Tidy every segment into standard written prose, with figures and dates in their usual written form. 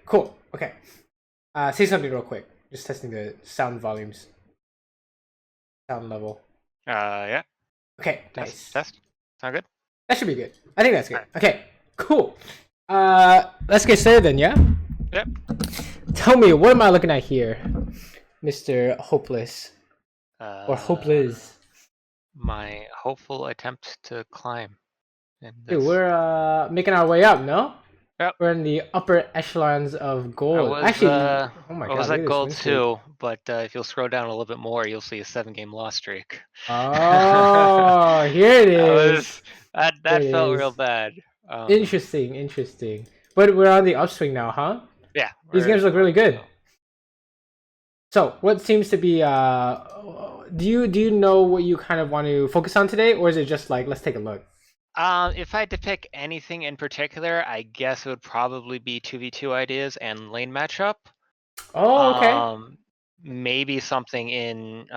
cool. Okay. Say something real quick. Just testing the sound volumes, sound level. Yeah. Okay, Test. nice. Sound good? That should be good. I think that's good. Alright. Okay, cool. Let's get started then, yeah? Yep. Tell me, what am I looking at here, Mr. Hopelezz? Or Hopelezz? My hopeful attempt to climb. Dude, we're making our way up, no? Yep. We're in the upper echelons of gold. Actually, oh my god, I was look at at gold this win streak. 2, but if you'll scroll down a little bit more, you'll see a 7-game loss streak. Oh, here it is. That felt real bad. Interesting. But we're on the upswing now, huh? Yeah. These games look really good. So, what seems to be do you know what you kind of want to focus on today, or is it just like let's take a look? If I had to pick anything in particular, I guess it would probably be 2v2 ideas and lane matchup. Oh, okay. Maybe something in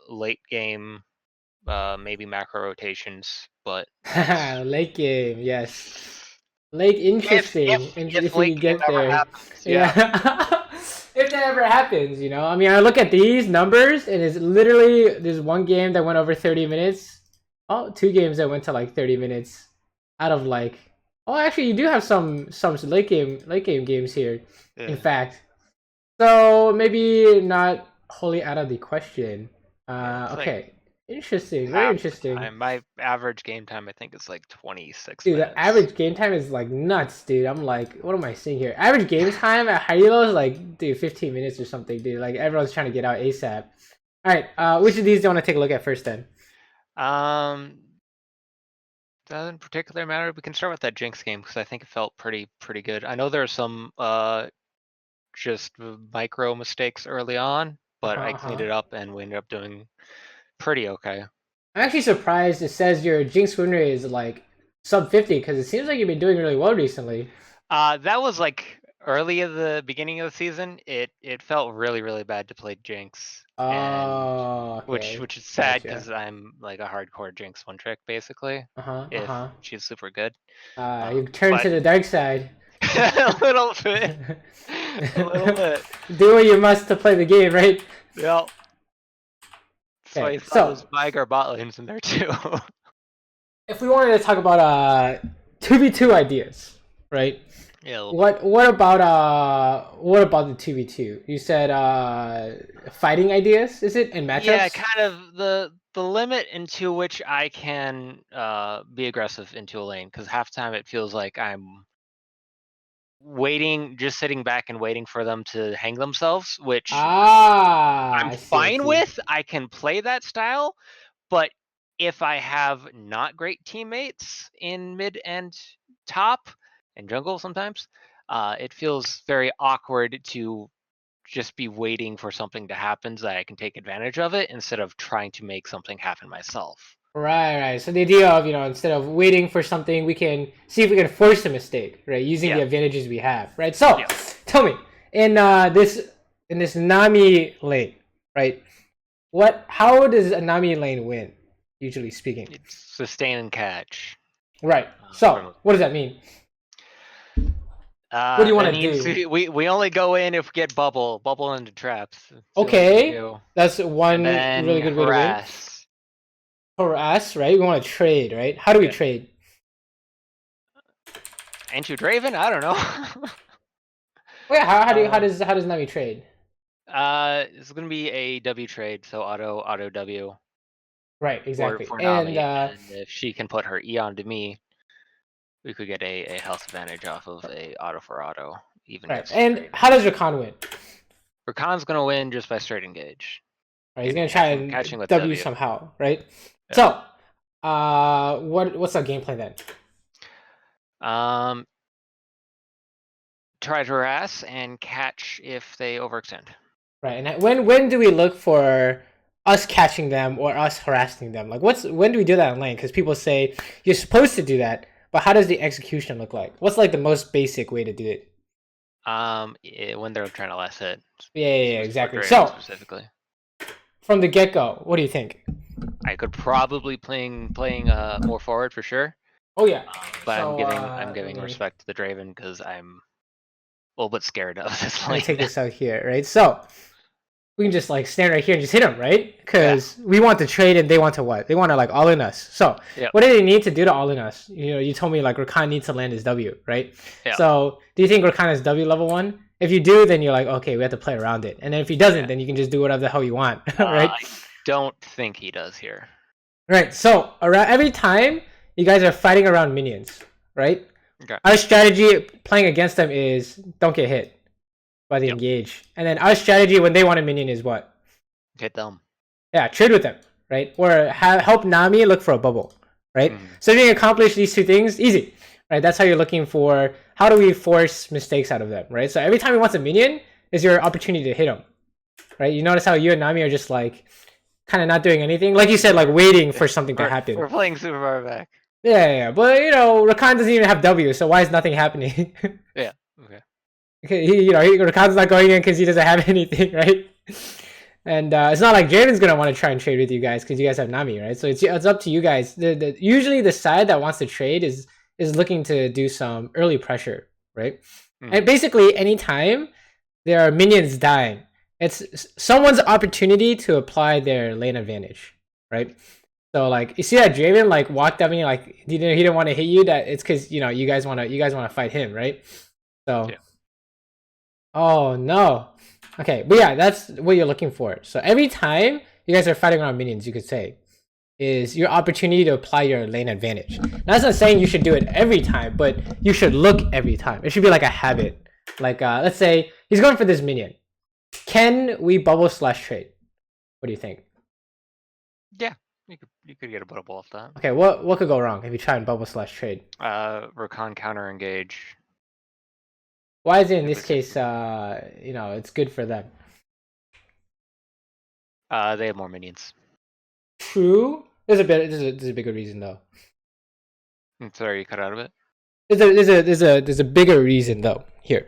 late game, maybe macro rotations, but late game, yes. Late interesting. If we late game get there, happens, yeah. If that ever happens, you know. I mean, I look at these numbers, and it's literally there's one game that went over 30 minutes. Oh, 2 games that went to like 30 minutes, out of like. Oh, actually, you do have some late game games here. Yeah. In fact, so maybe not wholly out of the question. Okay. Interesting, very interesting. My average game time, I think, is like 26 dude, minutes. The average game time is like nuts, dude. I'm like, what am I seeing here? Average game time at Hilo is like, dude, 15 minutes or something, dude. Like, everyone's trying to get out ASAP. All right, which of these do you want to take a look at first, then? Doesn't particularly matter. We can start with that Jinx game because I think it felt pretty good. I know there are some just micro mistakes early on, but I cleaned it up and we ended up doing pretty okay. I'm actually surprised it says your Jinx win rate is like sub 50 because it seems like you've been doing really well recently. That was like early at the beginning of the season. It felt really bad to play Jinx. Oh, okay. Which is sad because I'm like a hardcore Jinx one trick basically. If she's super good. You turn to the dark side. a little bit. A little bit. Do what you must to play the game, right? Yep. Okay, So those Vigar bot lanes in there too. If we wanted to talk about 2v2 ideas, right? Yeah. What about the 2v2? You said fighting ideas, is it? And matchups? Yeah, kind of the limit into which I can be aggressive into a lane, because half the time it feels like I'm waiting, just sitting back and waiting for them to hang themselves, which I'm fine with. I can play that style, but if I have not great teammates in mid and top and jungle sometimes, it feels very awkward to just be waiting for something to happen so that I can take advantage of it instead of trying to make something happen myself. Right. So the idea of, instead of waiting for something, we can see if we can force a mistake, right? Using the advantages we have, right? So, tell me, in this Nami lane, right? How does a Nami lane win, usually speaking? It's sustain and catch. Right. So, what does that mean? What do you want to do? We only go in if we get bubble into traps. Okay, that's one really good way to win. Harass, right? We want to trade, right? How do we trade? Into Draven? I don't know. Wait, how does Nami trade? It's gonna be a W trade, so auto W. Right, exactly. For Nami, and if she can put her E onto me, we could get a health advantage off of a auto for auto. Even right. And how does Rakan win? Rakan's gonna win just by straight engage. Right, he's gonna try and W somehow, right? Yeah. So, what's our game plan then? Try to harass and catch if they overextend. Right, and when do we look for us catching them or us harassing them? Like, when do we do that in lane? Because people say you're supposed to do that, but how does the execution look like? What's like the most basic way to do it? When they're trying to last hit. Yeah, exactly. So specifically, from the get-go, what do you think? I could probably playing more forward for sure. Oh yeah, but I'm giving respect to the Draven because I'm little bit scared of this Let me lane. take this out here, right? So we can just like stand right here and just hit them, right? Because we want to trade and they want to what? They want to like all in us. So what do they need to do to all in us? You know, you told me like Rakan needs to land his W, right? So do you think Rakan is W level 1? If you do, then you're like, okay, we have to play around it. And then if he doesn't, then you can just do whatever the hell you want, right? I don't think he does here. Right. So around every time you guys are fighting around minions, right? Okay. Our strategy playing against them is don't get hit by the engage. And then our strategy when they want a minion is what? Hit them. Yeah, trade with them, right? Or help Nami look for a bubble, right? So if you can accomplish these two things, easy, right? That's how you're looking for how do we force mistakes out of them, right? So every time he wants a minion is your opportunity to hit him, right? You notice how you and Nami are just like kind of not doing anything, like you said, like waiting for something to happen. We're playing super far back. Yeah, but you know, Rakan doesn't even have W, so why is nothing happening? Okay. Rakan's not going in because he doesn't have anything, right? And it's not like Jaden's gonna want to try and trade with you guys because you guys have Nami, right? So it's up to you guys. Usually the side that wants to trade is looking to do some early pressure, right? And basically anytime there are minions dying, it's someone's opportunity to apply their lane advantage, right? So like you see that Draven like walked up and he like he didn't want to hit you. That it's because you guys want to fight him, right? So oh no, okay, but yeah, that's what you're looking for. So every time you guys are fighting around minions, you could say is your opportunity to apply your lane advantage. Now, that's not saying you should do it every time, but you should look every time. It should be like a habit. Like let's say he's going for this minion. Can we bubble / trade? What do you think? Yeah. You could get a bubble off that. Okay, what could go wrong if you try and bubble / trade? Rakan counter engage. Why is it in this case it's good for them? They have more minions. True. There's a bigger reason though. Sorry, you cut out of it? There's a bigger reason though here.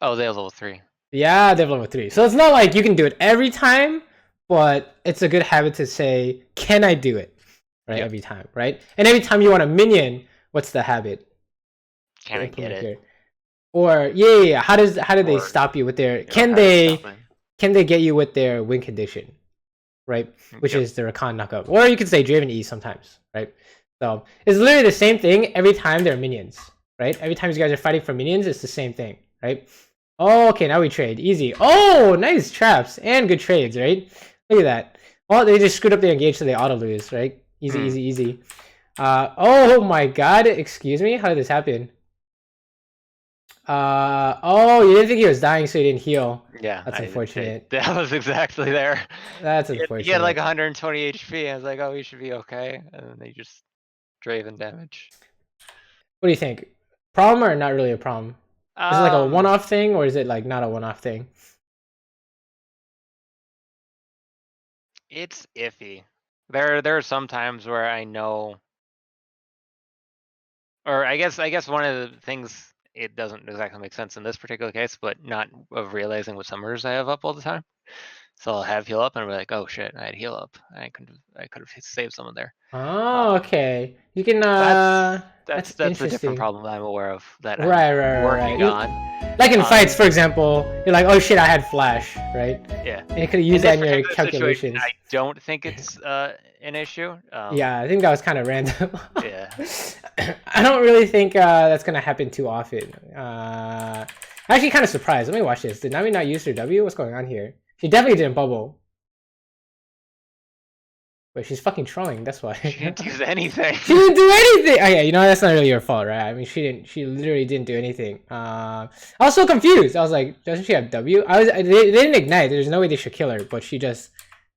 Oh, they have level 3. Yeah, they have level 3. So it's not like you can do it every time, but it's a good habit to say, can I do it? Right, every time, right? And every time you want a minion, what's the habit? Can I get it? Here? Or yeah. How do they stop you with their? Can they get you with their win condition? Right, which is the Rakan knockup, or you could say Draven E sometimes, right? So it's literally the same thing every time they're minions, right? Every time you guys are fighting for minions, it's the same thing, right? Oh, okay, now we trade. Easy. Oh, nice traps and good trades, right? Look at that. Oh, they just screwed up their engage so they auto lose, right? Easy. Oh my god, excuse me? How did this happen? Oh, you didn't think he was dying so he didn't heal. Yeah. That's unfortunate. That was exactly there. That's unfortunate. He had like 120 HP. I was like, oh, he should be okay. And then they just Draven damage. What do you think? Problem or not really a problem? Is it like a one-off thing or is it like not a one-off thing? It's iffy. There are some times where I know, or I guess one of the things, it doesn't exactly make sense in this particular case, but not of realizing what summers I have up all the time. So I'll have heal up and be like, oh shit, I had heal up. I could have saved someone there. Oh, okay. You can that's a different problem I'm aware of that I'm working on. Like in fights, for example, you're like, oh shit, I had flash, right? Yeah. And you could use that in your calculations. I don't think it's an issue. Yeah, I think that was kind of random. Yeah. I don't really think that's gonna happen too often. I'm actually kind of surprised. Let me watch this. Did Nami not use her W? What's going on here? She definitely didn't bubble. But she's fucking trolling, that's why. She didn't use anything. She didn't do anything! Oh yeah, you know, that's not really your fault, right? I mean, she literally didn't do anything. I was so confused. I was like, doesn't she have W? They didn't ignite. There's no way they should kill her, but she just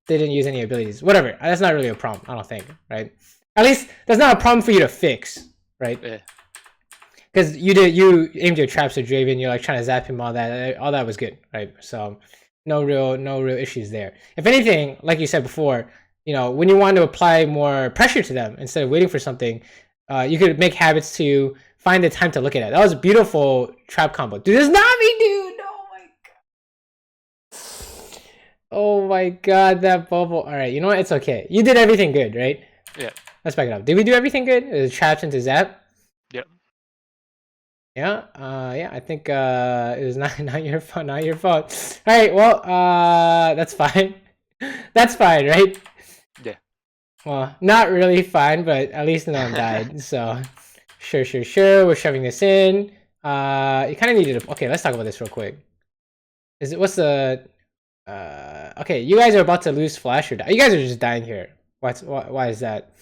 didn't use any abilities. Whatever, that's not really a problem, I don't think, right? At least, that's not a problem for you to fix, right? Yeah. Because you aimed your traps at Draven, you're like trying to zap him, all that was good, right? So, no real issues there. If anything, like you said before, you know, when you want to apply more pressure to them instead of waiting for something, you could make habits to find the time to look at it. That was a beautiful trap combo. Dude, this Nami, dude! Oh my god. Oh my god, that bubble. Alright, you know what? It's okay. You did everything good, right? Yeah. Let's back it up. Did we do everything good? The traps into zap? Yep. Yeah, yeah, I think it was not your fault, not your fault. All right, well, that's fine. That's fine, right? Yeah. Well, not really fine, but at least no one died. So, sure. We're shoving this in. You kind of needed to. Okay, let's talk about this real quick. Is it what's the? Okay, you guys are about to lose flash or die. You guys are just dying here. Why is that?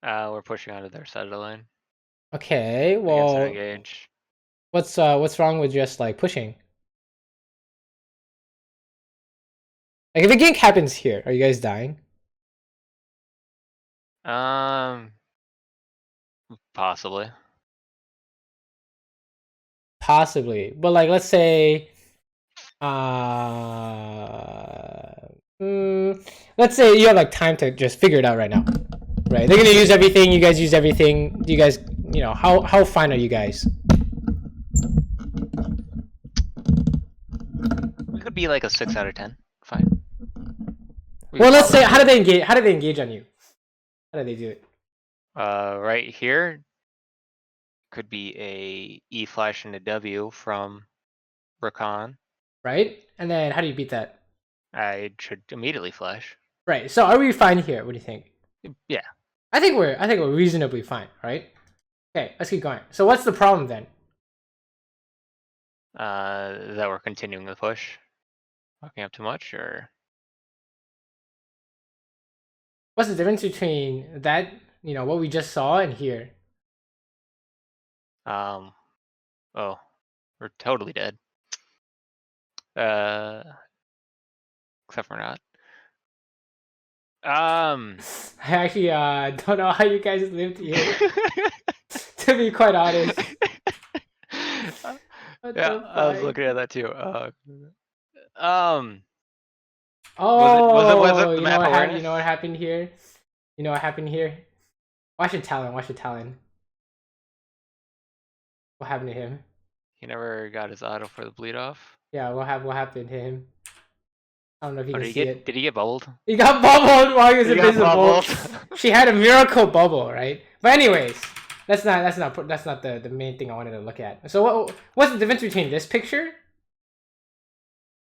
We're pushing onto their side of the lane. Okay, well, engage. what's wrong with just like pushing? Like if a gank happens here, are you guys dying? Possibly. Possibly, but like let's say, let's say you have like time to just figure it out right now, right? They're gonna use everything. You guys use everything. Do you guys, you know, how fine are you guys? We could be like a 6 out of 10. Fine. Well, let's say, how do they engage? How do they engage on you? How do they do it? Right here could be a E flash and a W from Rakan. Right, and then how do you beat that? I should immediately flash. Right. So are we fine here? What do you think? Yeah. I think we're reasonably fine, right? Okay, let's keep going. So what's the problem then? That we're continuing the push. Fucking up too much, or What's the difference between that, you know, what we just saw and here? oh, we're totally dead. Except for not. I actually don't know how you guys lived here. To be quite honest. Yeah, I was looking at that too. Oh, was it you know what happened? You know what happened here? You know what happened here? Watch your talent. Watch your talent. What happened to him? He never got his auto for the bleed off. Yeah, what happened to him? I don't know if you can see it. Did he get bubbled? He got bubbled while he was invisible. She had a miracle bubble, right? But anyways, that's not the main thing I wanted to look at. So what's the difference between this picture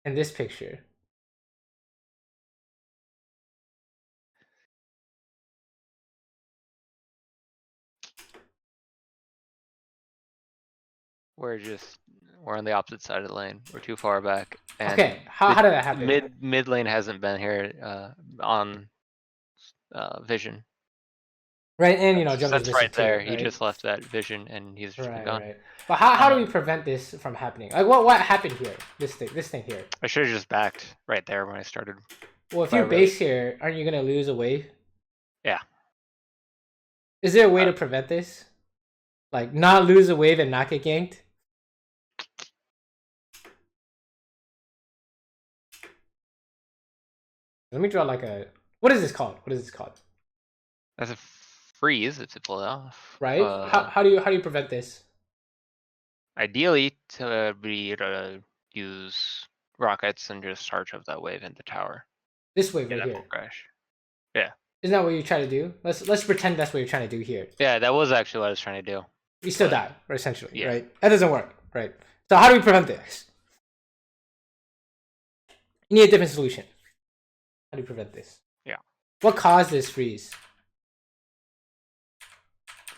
and this picture? We're on the opposite side of the lane. We're too far back. And okay, how did that happen? Mid lane hasn't been here on vision. Right, and you know, that's right there. Right? He just left that vision, and he's just been gone. Right. But how do we prevent this from happening? Like, what happened here? This thing here. I should have just backed right there when I started. Well, if you base here, aren't you gonna lose a wave? Yeah. Is there a way to prevent this? Like, not lose a wave and not get ganked? Let me draw like a. What is this called? What is this called? That's a freeze to pull it off. Right. How do you prevent this? Ideally, to be able to use rockets and just charge up that wave into tower. This wave right here. Crash. Yeah. Isn't that what you try to do? Let's pretend that's what you're trying to do here. Yeah, that was actually what I was trying to do. You still die, essentially, right? That doesn't work, right? So how do we prevent this? You need a different solution. How do you prevent this? Yeah. What caused this freeze?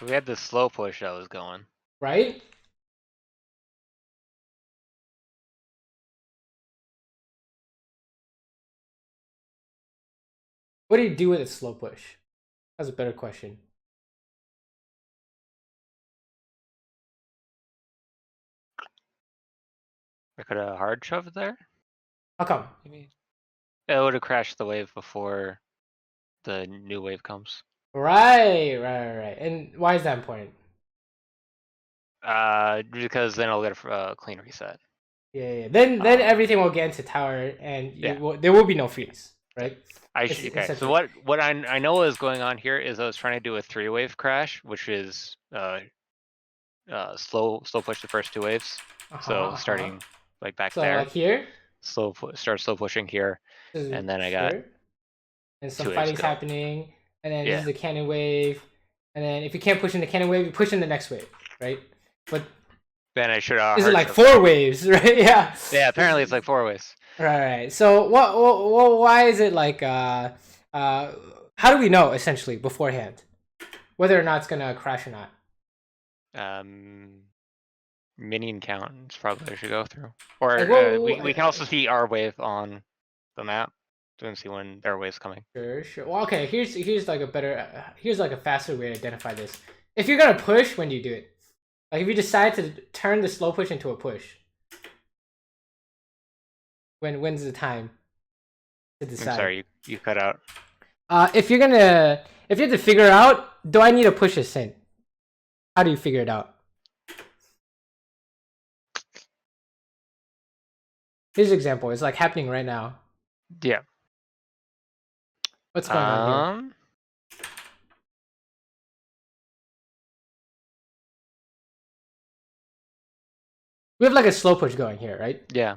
We had this slow push that was going. Right? What do you do with a slow push? That's a better question. I could have hard shoved there. How come? Maybe. It would have crashed the wave before the new wave comes. Right. And why is that important? Because then I'll get a clean reset. Yeah. Then everything will get into tower, and there will be no freeze, right? Okay. So what I know is going on here is I was trying to do a 3-wave crash, which is slow push the first 2 waves. So starting like back there. Like here. Start slow pushing here, and then I got. And some fighting's happening, and then this is the cannon wave, and then if you can't push in the cannon wave, you push in the next wave, right? But Then I should have. Is it like 4 waves, right? Yeah. Yeah, apparently it's like 4 waves. Right. So why is it like how do we know essentially beforehand whether or not it's gonna crash or not? Minion count is probably what I should go through. Or like, we can also see our wave on the map to see when their wave's coming. Sure. Well, okay. Here's like a better here's like a faster way to identify this. If you're gonna push, when do you do it? Like if you decide to turn the slow push into a push, when's the time to decide? I'm sorry, you cut out. If you have to figure out, do I need to push this in? How do you figure it out? Here's an example. It's like happening right now. Yeah. What's going on here? We have like a slow push going here, right? Yeah.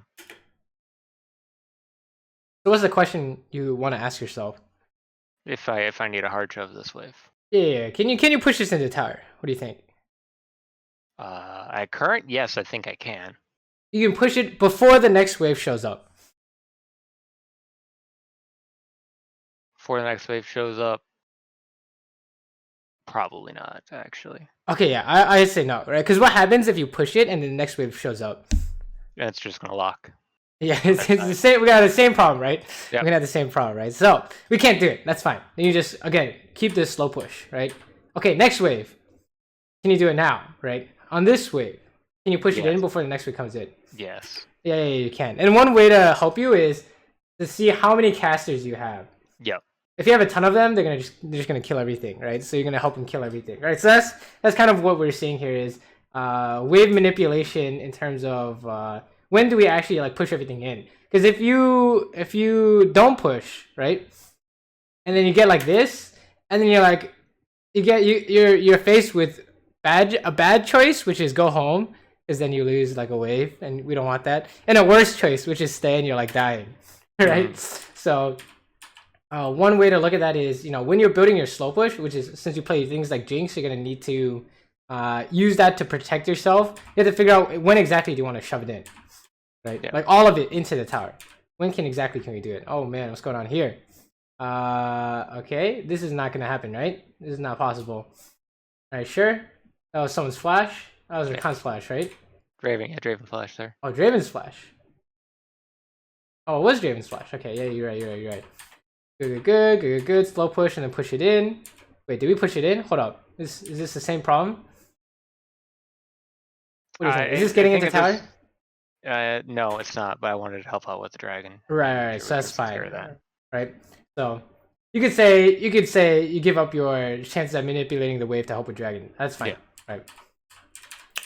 So what's the question you want to ask yourself? If I need a hard shove this wave. Yeah. Can you push this into tower? What do you think? At current, yes, I think I can. You can push it before the next wave shows up. Before the next wave shows up, probably not, actually. Okay, yeah, I say no, right? Because what happens if you push it and the next wave shows up? It's just gonna lock. Yeah, it's the same. We got the same problem, right? Yep. We're gonna have the same problem, right? So we can't do it. That's fine. Then you just again keep this slow push, right? Okay, next wave. Can you do it now, right? On this wave, can you push it in before the next wave comes in? Yes. Yeah, you can. And one way to help you is to see how many casters you have. Yep. If you have a ton of them, they're just gonna kill everything, right? So you're gonna help them kill everything, right? So that's kind of what we're seeing here is wave manipulation in terms of when do we actually like push everything in? Because if you don't push, right, and then you get like this, and then you're like you're faced with a bad choice, which is go home, because then you lose like a wave, and we don't want that. And a worse choice, which is stay and you're like dying, right? So. One way to look at that is, when you're building your slow push, which is since you play things like Jinx, you're going to need to use that to protect yourself. You have to figure out when exactly do you want to shove it in, right? Yeah. Like all of it into the tower. When can we do it? Oh man, what's going on here? Okay, this is not going to happen, right? This is not possible. All right, sure. That was someone's flash. That was Rakan's flash, right? Draven flash there. Oh, Draven's flash. Oh, it was Draven's flash. Okay, yeah, you're right. Good. Slow push and then push it in. Wait, did we push it in? Hold up. Is this the same problem? What do you think? Is this getting into tower? No, it's not. But I wanted to help out with the dragon. Right. So that's fine. Right. So you could say you give up your chances at manipulating the wave to help with dragon. That's fine. Yeah. Right.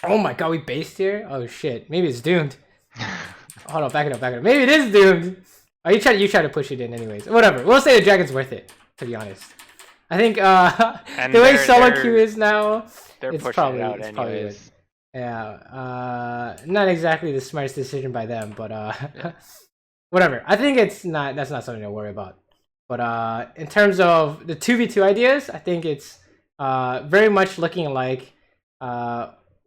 Oh my god, we based here. Oh shit. Maybe it's doomed. Hold on. Back it up. Maybe it is doomed. Oh, you try to push it in anyways. Whatever. We'll say the dragon's worth it, to be honest. I think the way solo queue is now, it's probably anyways. Yeah. Not exactly the smartest decision by them, but whatever. I think that's not something to worry about. But in terms of the 2v2 ideas, I think it's very much looking like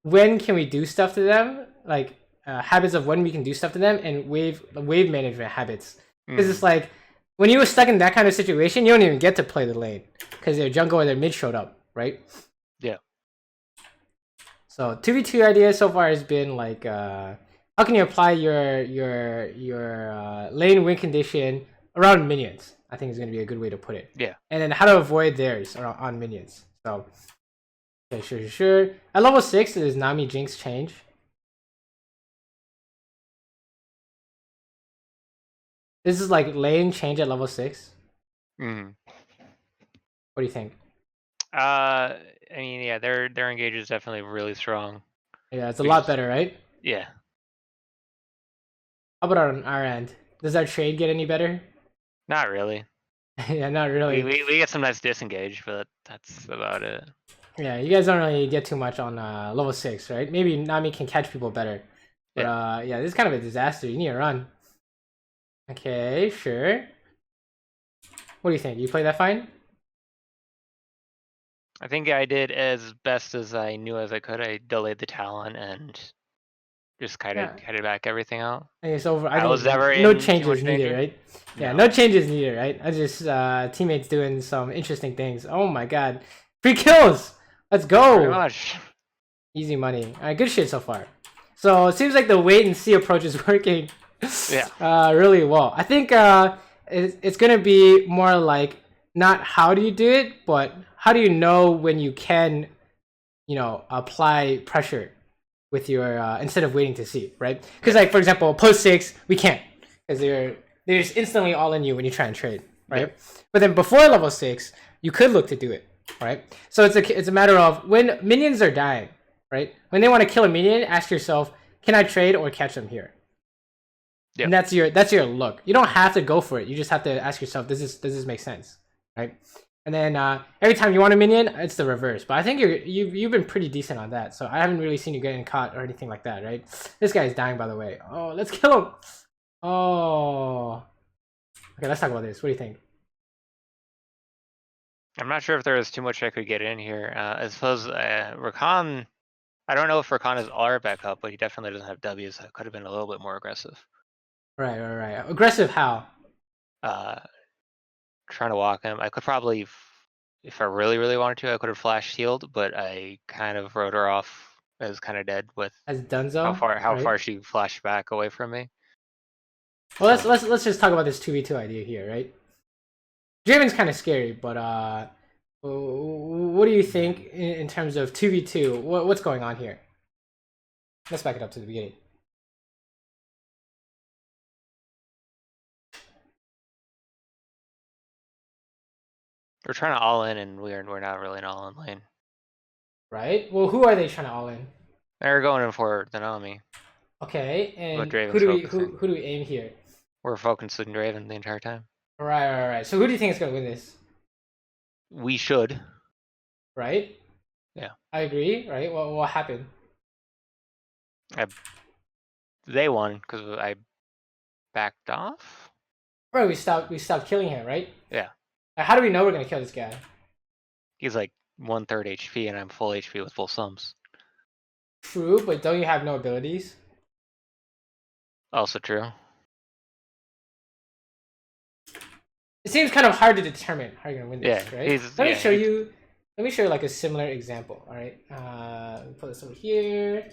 when can we do stuff to them, like habits of when we can do stuff to them, and wave management habits. Because it's like, when you were stuck in that kind of situation, you don't even get to play the lane. Because their jungle or their mid showed up, right? Yeah. So 2v2 idea so far has been like, how can you apply your lane win condition around minions? I think is going to be a good way to put it. Yeah. And then how to avoid theirs on minions. So, okay, sure. At level 6, does Nami Jinx change? This is like lane change at level 6. Mm-hmm. What do you think? I mean, yeah, their engage is definitely really strong. Yeah, it's a lot better, right? Yeah. How about on our end? Does our trade get any better? Not really. Yeah, not really. We get some nice disengage, but that's about it. Yeah, you guys don't really get too much on level 6, right? Maybe Nami can catch people better. But yeah, this is kind of a disaster. You need to run. Okay, sure. What do you think? You play that fine? I think I did as best as I knew as I could. I delayed the talent and Just kind of headed back everything out. And it's over. I was never no in changes needed, danger. right? Yeah, no changes needed, right? I just teammates doing some interesting things. Oh my god, 3 kills! Let's go. Pretty much. Easy money. All right, good shit so far. So it seems like the wait and see approach is working. Really well. I think it's gonna be more like not how do you do it, but how do you know when you can, you know, apply pressure with your instead of waiting to see, right? Because like for example, post 6 we can't because they're just instantly all in you when you try and trade, right? Yeah. But then before level 6, you could look to do it, right? So it's a matter of when minions are dying, right? When they want to kill a minion, ask yourself, can I trade or catch them here? Yep. And that's your look. You don't have to go for it. You just have to ask yourself, does this make sense, right? And then every time you want a minion, it's the reverse. But I think you've been pretty decent on that. So I haven't really seen you getting caught or anything like that, right? This guy is dying, by the way. Oh, let's kill him. Oh. Okay, let's talk about this. What do you think? I'm not sure if there was too much I could get in here. I suppose Rakan, I don't know if Rakan is R back up, but he definitely doesn't have W's. So it could have been a little bit more aggressive. Right. Aggressive how? Trying to walk him. I could probably, if I really wanted to, I could have flash healed, but I kind of wrote her off as kind of dead with as Dunzo. How far she flashed back away from me. Well, let's just talk about this 2v2 idea here, right? Draven's kind of scary, but what do you think in terms of 2v2? What's going on here? Let's back it up to the beginning. We're trying to all in, and we're not really an all in lane. Right. Well, who are they trying to all in? They're going in for the Nami. Okay, and who do we aim here? We're focusing Draven the entire time. Right. So who do you think is going to win this? We should. Right. Yeah. I agree. Right. Well, what happened? They won because I backed off. Right. We stopped killing him. Right. Yeah. How do we know we're gonna kill this guy? He's like 1/3 HP, and I'm full HP with full sums. True, but don't you have no abilities? Also true. It seems kind of hard to determine how you're gonna win this, right? Let me show you like a similar example. All right, put this over here.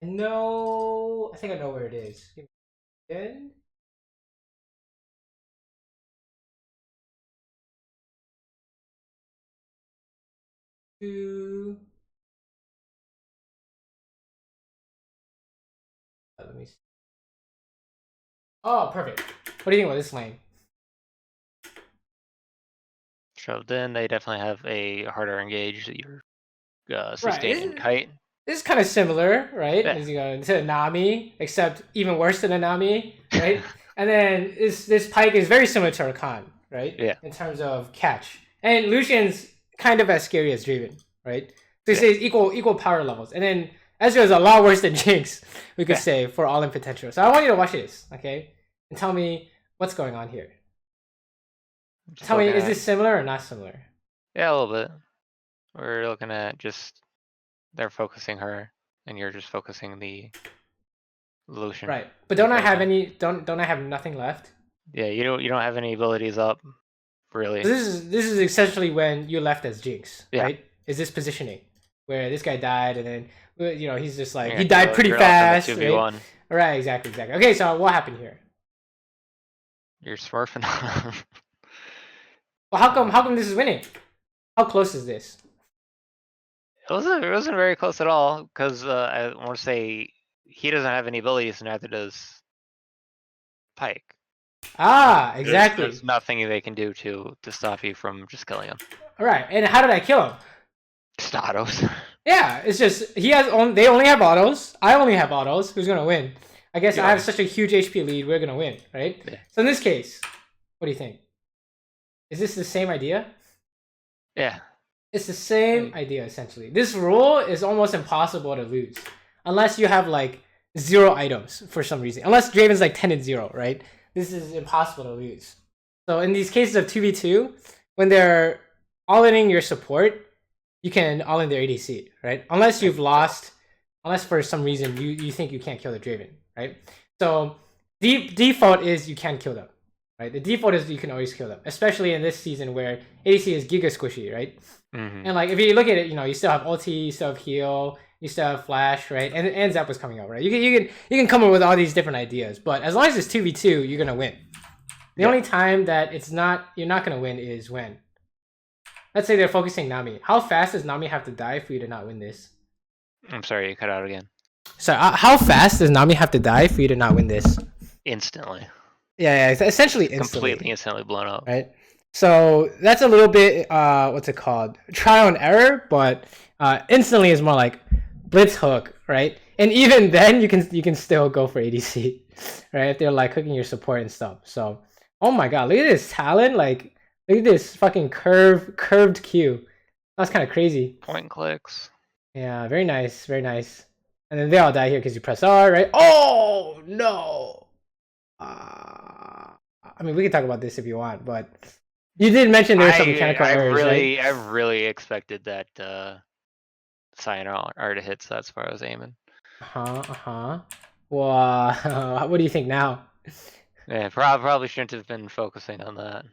No, I think I know where it is. Again. Let me see. Oh, perfect. What do you think about this lane? Shoved in, they definitely have a harder engage that you're sustain and kite. This is kind of similar, right? Yeah. As you go into Nami, except even worse than a Nami, right? And then this Pike is very similar to Rakan, right? Yeah. In terms of catch. And Lucian's kind of as scary as Draven, right? So you say equal power levels. And then Ezra is a lot worse than Jinx, we could say, for all in potential. So I want you to watch this, okay? And tell me what's going on here. Tell me, is this similar or not similar? Yeah, a little bit. We're looking at just they're focusing her, and you're just focusing the Lucian. Right, but don't I have any? Don't I have nothing left? Yeah, you don't have any abilities up, really. So this is essentially when you left as Jinx, right? Is this positioning where this guy died, and then he's just like he died pretty fast. Right, exactly. Okay, so what happened here? You're smurfing. Well, how come this is winning? How close is this? It wasn't very close at all, because I want to say he doesn't have any abilities, and neither does Pike. Exactly. There's nothing they can do to stop you from just killing him. All right, and how did I kill him? Just autos. Yeah, it's just they only have autos. I only have autos. Who's gonna win? I guess I have such a huge HP lead. We're gonna win, right? Yeah. So in this case, what do you think? Is this the same idea? Yeah. It's the same idea, essentially. This rule is almost impossible to lose. Unless you have, like, 0 items for some reason. Unless Draven's, like, 10-0, right? This is impossible to lose. So in these cases of 2v2, when they're all-inning your support, you can all-in their ADC, right? Unless you've lost unless for some reason you think you can't kill the Draven, right? So default is you can kill them, right? The default is you can always kill them, especially in this season where ADC is giga squishy, right? And like if you look at it, you still have ulti, you still have heal, you still have flash, right? And Zap was coming out, right? You can come up with all these different ideas, but as long as it's 2v2, you're gonna win. The only time that you're not gonna win is when, let's say they're focusing Nami. How fast does Nami have to die for you to not win this? I'm sorry, you cut out again. So how fast does Nami have to die for you to not win this? Instantly. Yeah, essentially instantly. Completely instantly blown up. Right. So that's a little bit what's it called? Trial and error, but instantly is more like blitz hook, right? And even then you can still go for ADC, right? If they're like hooking your support and stuff. So oh my god, look at this talent, like look at this fucking curved Q. That's kind of crazy. Point and clicks. Yeah, very nice, very nice. And then they all die here because you press R, right? Oh no! I mean, we can talk about this if you want, but you did mention there were some mechanical errors, right? I really expected that Cyanide are to hit, so that's where I was aiming. Well, what do you think now? Yeah, probably shouldn't have been focusing on that.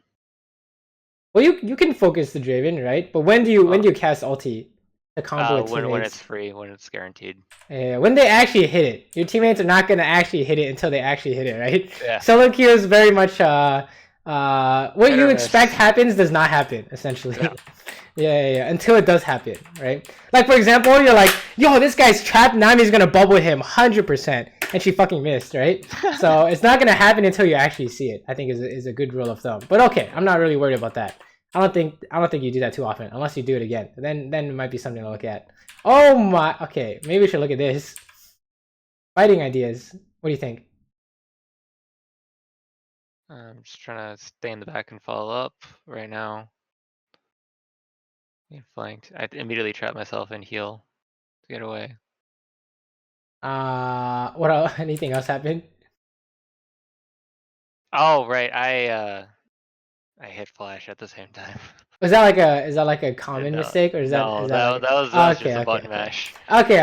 Well, you can focus the Draven, right? But when do you cast ulti? The combo with teammates? When it's free, when it's guaranteed. Yeah, when they actually hit it. Your teammates are not gonna actually hit it until they actually hit it, right? Yeah. Solo queue is very much what you expect happens does not happen, essentially. Yeah. Yeah, until it does happen, right? Like for example, you're like, yo, this guy's trapped, Nami's gonna bubble him 100%, and she fucking missed, right? So it's not gonna happen until you actually see it, I think is a good rule of thumb. But okay, I'm not really worried about that. I don't think you do that too often, unless you do it again. Then it might be something to look at. Oh my, okay, maybe we should look at this. Fighting ideas. What do you think? I'm just trying to stay in the back and follow up right now. Get flanked. I immediately trap myself and heal to get away. What else? Anything else happened? Oh right, I hit flash at the same time. Is that like a common mistake, or is that? No, that was just a button mash. Okay.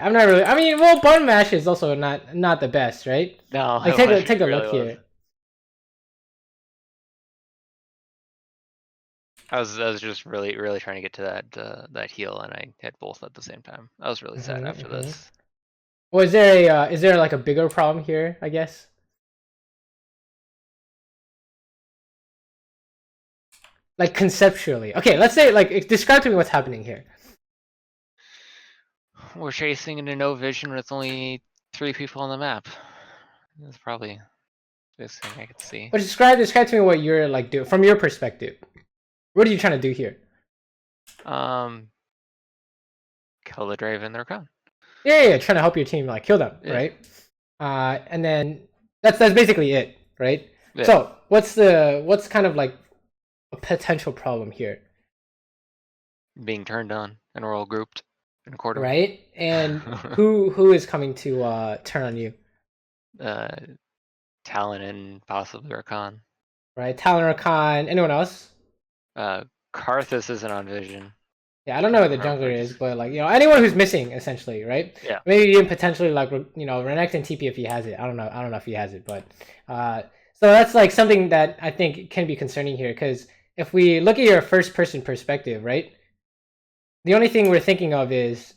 I'm not really. I mean, well, button mash is also not the best, right? No. Like take a look here. I was just really trying to get to that heal, and I hit both at the same time. I was really sad after this. Well, is there like a bigger problem here, I guess? Like conceptually. Okay, let's say like describe to me what's happening here. We're chasing into no vision with only 3 people on the map. That's probably this thing I could see. But describe to me what you're like doing from your perspective. What are you trying to do here? Kill the Draven, they're gone. Yeah, trying to help your team like kill them, right? And then that's basically it, right? Yeah. So what's kind of like a potential problem here? Being turned on, and we're all grouped in a quarter. Right, and who is coming to turn on you? Talon and possibly Rakan. Right, Talon, Rakan. Anyone else? Karthus isn't on vision. Yeah, I don't know what the jungler is, but like anyone who's missing essentially, right? Yeah. Maybe even potentially like Renekton and TP if he has it. I don't know if he has it, but so that's like something that I think can be concerning here, because if we look at your first person perspective, right? The only thing we're thinking of is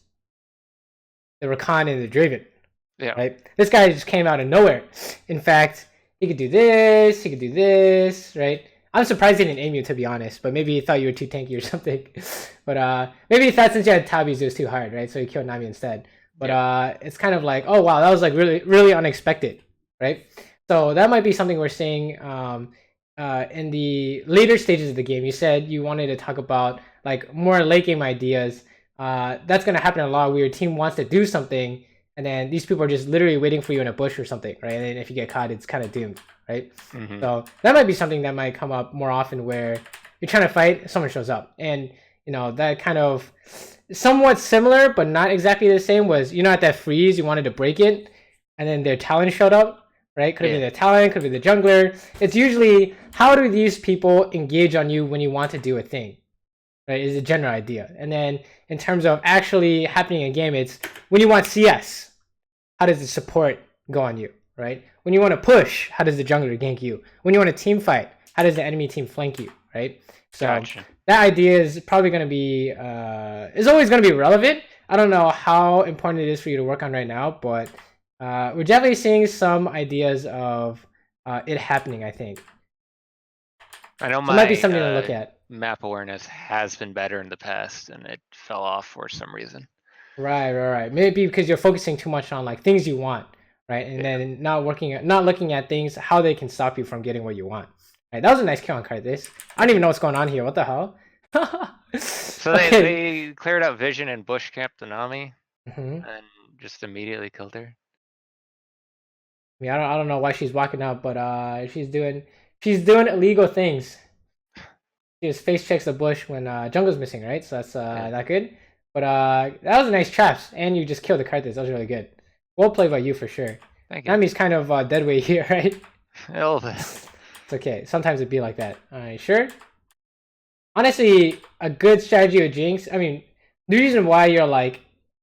the Rakan and the Draven. Yeah. Right? This guy just came out of nowhere. In fact, he could do this, right? I'm surprised he didn't aim you, to be honest, but maybe he thought you were too tanky or something. But maybe he thought since you had Tabis it was too hard, right? So he killed Nami instead. But it's kind of like, oh wow, that was like really unexpected, right? So that might be something we're seeing in the later stages of the game. You said you wanted to talk about like more late game ideas. That's gonna happen a lot where your team wants to do something, and then these people are just literally waiting for you in a bush or something, right? And if you get caught, it's kind of doomed, right? So that might be something that might come up more often where you're trying to fight, someone shows up. And, that kind of somewhat similar, but not exactly the same was, at that freeze, you wanted to break it, and then their talent showed up, right? Could have been the talent, could have been the jungler. It's usually, how do these people engage on you when you want to do a thing? right? Is the general idea. And then in terms of actually happening in game, it's when you want CS, how does the support go on you, right? When you want to push, how does the jungler gank you? When you want to team fight, how does the enemy team flank you, right? So gotcha. That idea is probably going to be, is always going to be relevant. I don't know how important it is for you to work on right now, but we're definitely seeing some ideas of it happening, I think. I know so it might be something to look at. Map awareness has been better in the past, and it fell off for some reason. Right. Maybe because you're focusing too much on like things you want, right? And then not looking at things how they can stop you from getting what you want. Right, that was a nice kill on Hopelezz. I don't even know what's going on here. What the hell? So they cleared out Vision and bush camped the Nami, and just immediately killed her. I mean, I don't know why she's walking out, but she's doing illegal things. She just face checks the bush when jungle's missing, right? So that's not good. But that was a nice traps, and you just killed the Hopelezz. That was really good. Well played by you for sure. Thank you. Nami's kind of dead weight here, right? A little bit. It's okay. Sometimes it'd be like that. Alright, sure. Honestly, a good strategy with Jinx. I mean, the reason why you're like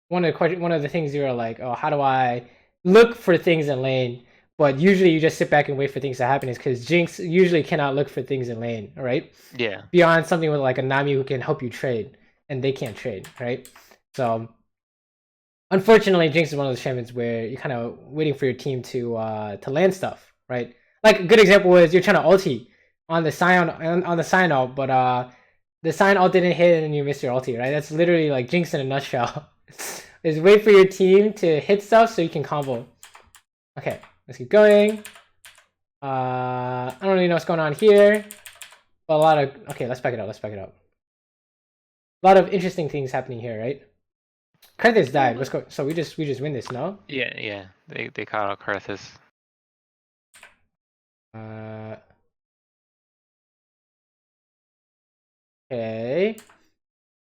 one of the things you're like, oh, how do I look for things in lane? But usually you just sit back and wait for things to happen is because Jinx usually cannot look for things in lane, right? Yeah. Beyond something with like a Nami who can help you trade, and they can't trade, right? So unfortunately, Jinx is one of those champions where you're kind of waiting for your team to land stuff, right? Like a good example is you're trying to ulti on the Sion ult, but the Sion ult didn't hit and you missed your ulti, right? That's literally like Jinx in a nutshell. Is wait for your team to hit stuff so you can combo. Okay, let's keep going. I don't really know what's going on here, but let's back it up. A lot of interesting things happening here, right? Hopelezz died. Let's go. So we just win this, no? Yeah. They caught out Hopelezz. Okay.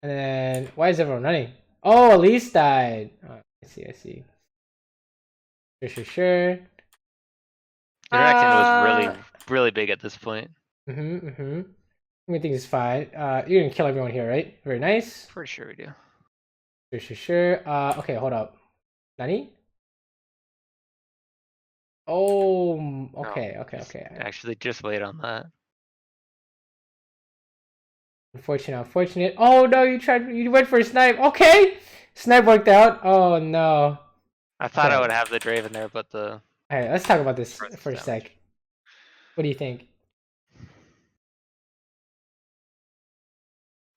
And then why is everyone running? Oh, Elise died. Oh, I see. Sure. Interaction was really big at this point. I think it's fine. You're gonna kill everyone here, right? Very nice. Pretty sure we do. Sure. Okay, hold up. Nani? Oh, okay. Actually, just wait on that. Unfortunate. Oh no, you went for a snipe. Okay, snipe worked out. Oh no. I thought I would have the Draven there, but the. Alright, let's talk about this for a sec. What do you think?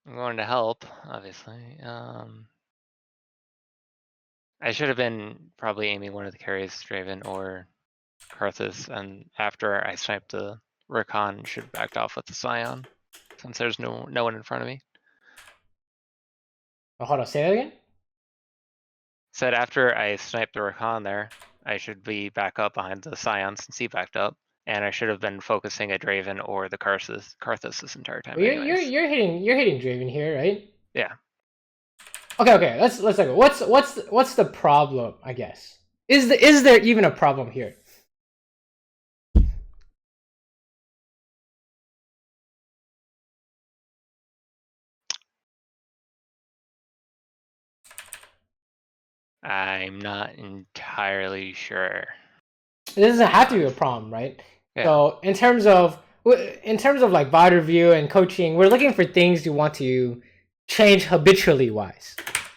I'm going to help, obviously. I should have been probably aiming one of the carries, Draven or Hopelezz, and after I sniped the Rakan, should have backed off with the Sion, since there's no one in front of me. Oh, hold on, say that again? Said after I sniped the Rakan there, I should be back up behind the Sion since he backed up, and I should have been focusing a Draven or the Karthus this entire time. Well, you're hitting Draven here, right? Yeah. Okay. Let's look. What's the problem? I guess is there even a problem here? I'm not entirely sure. It doesn't have to be a problem, right? Yeah. So in terms of like VOD review and coaching, we're looking for things you want to change habitually wise.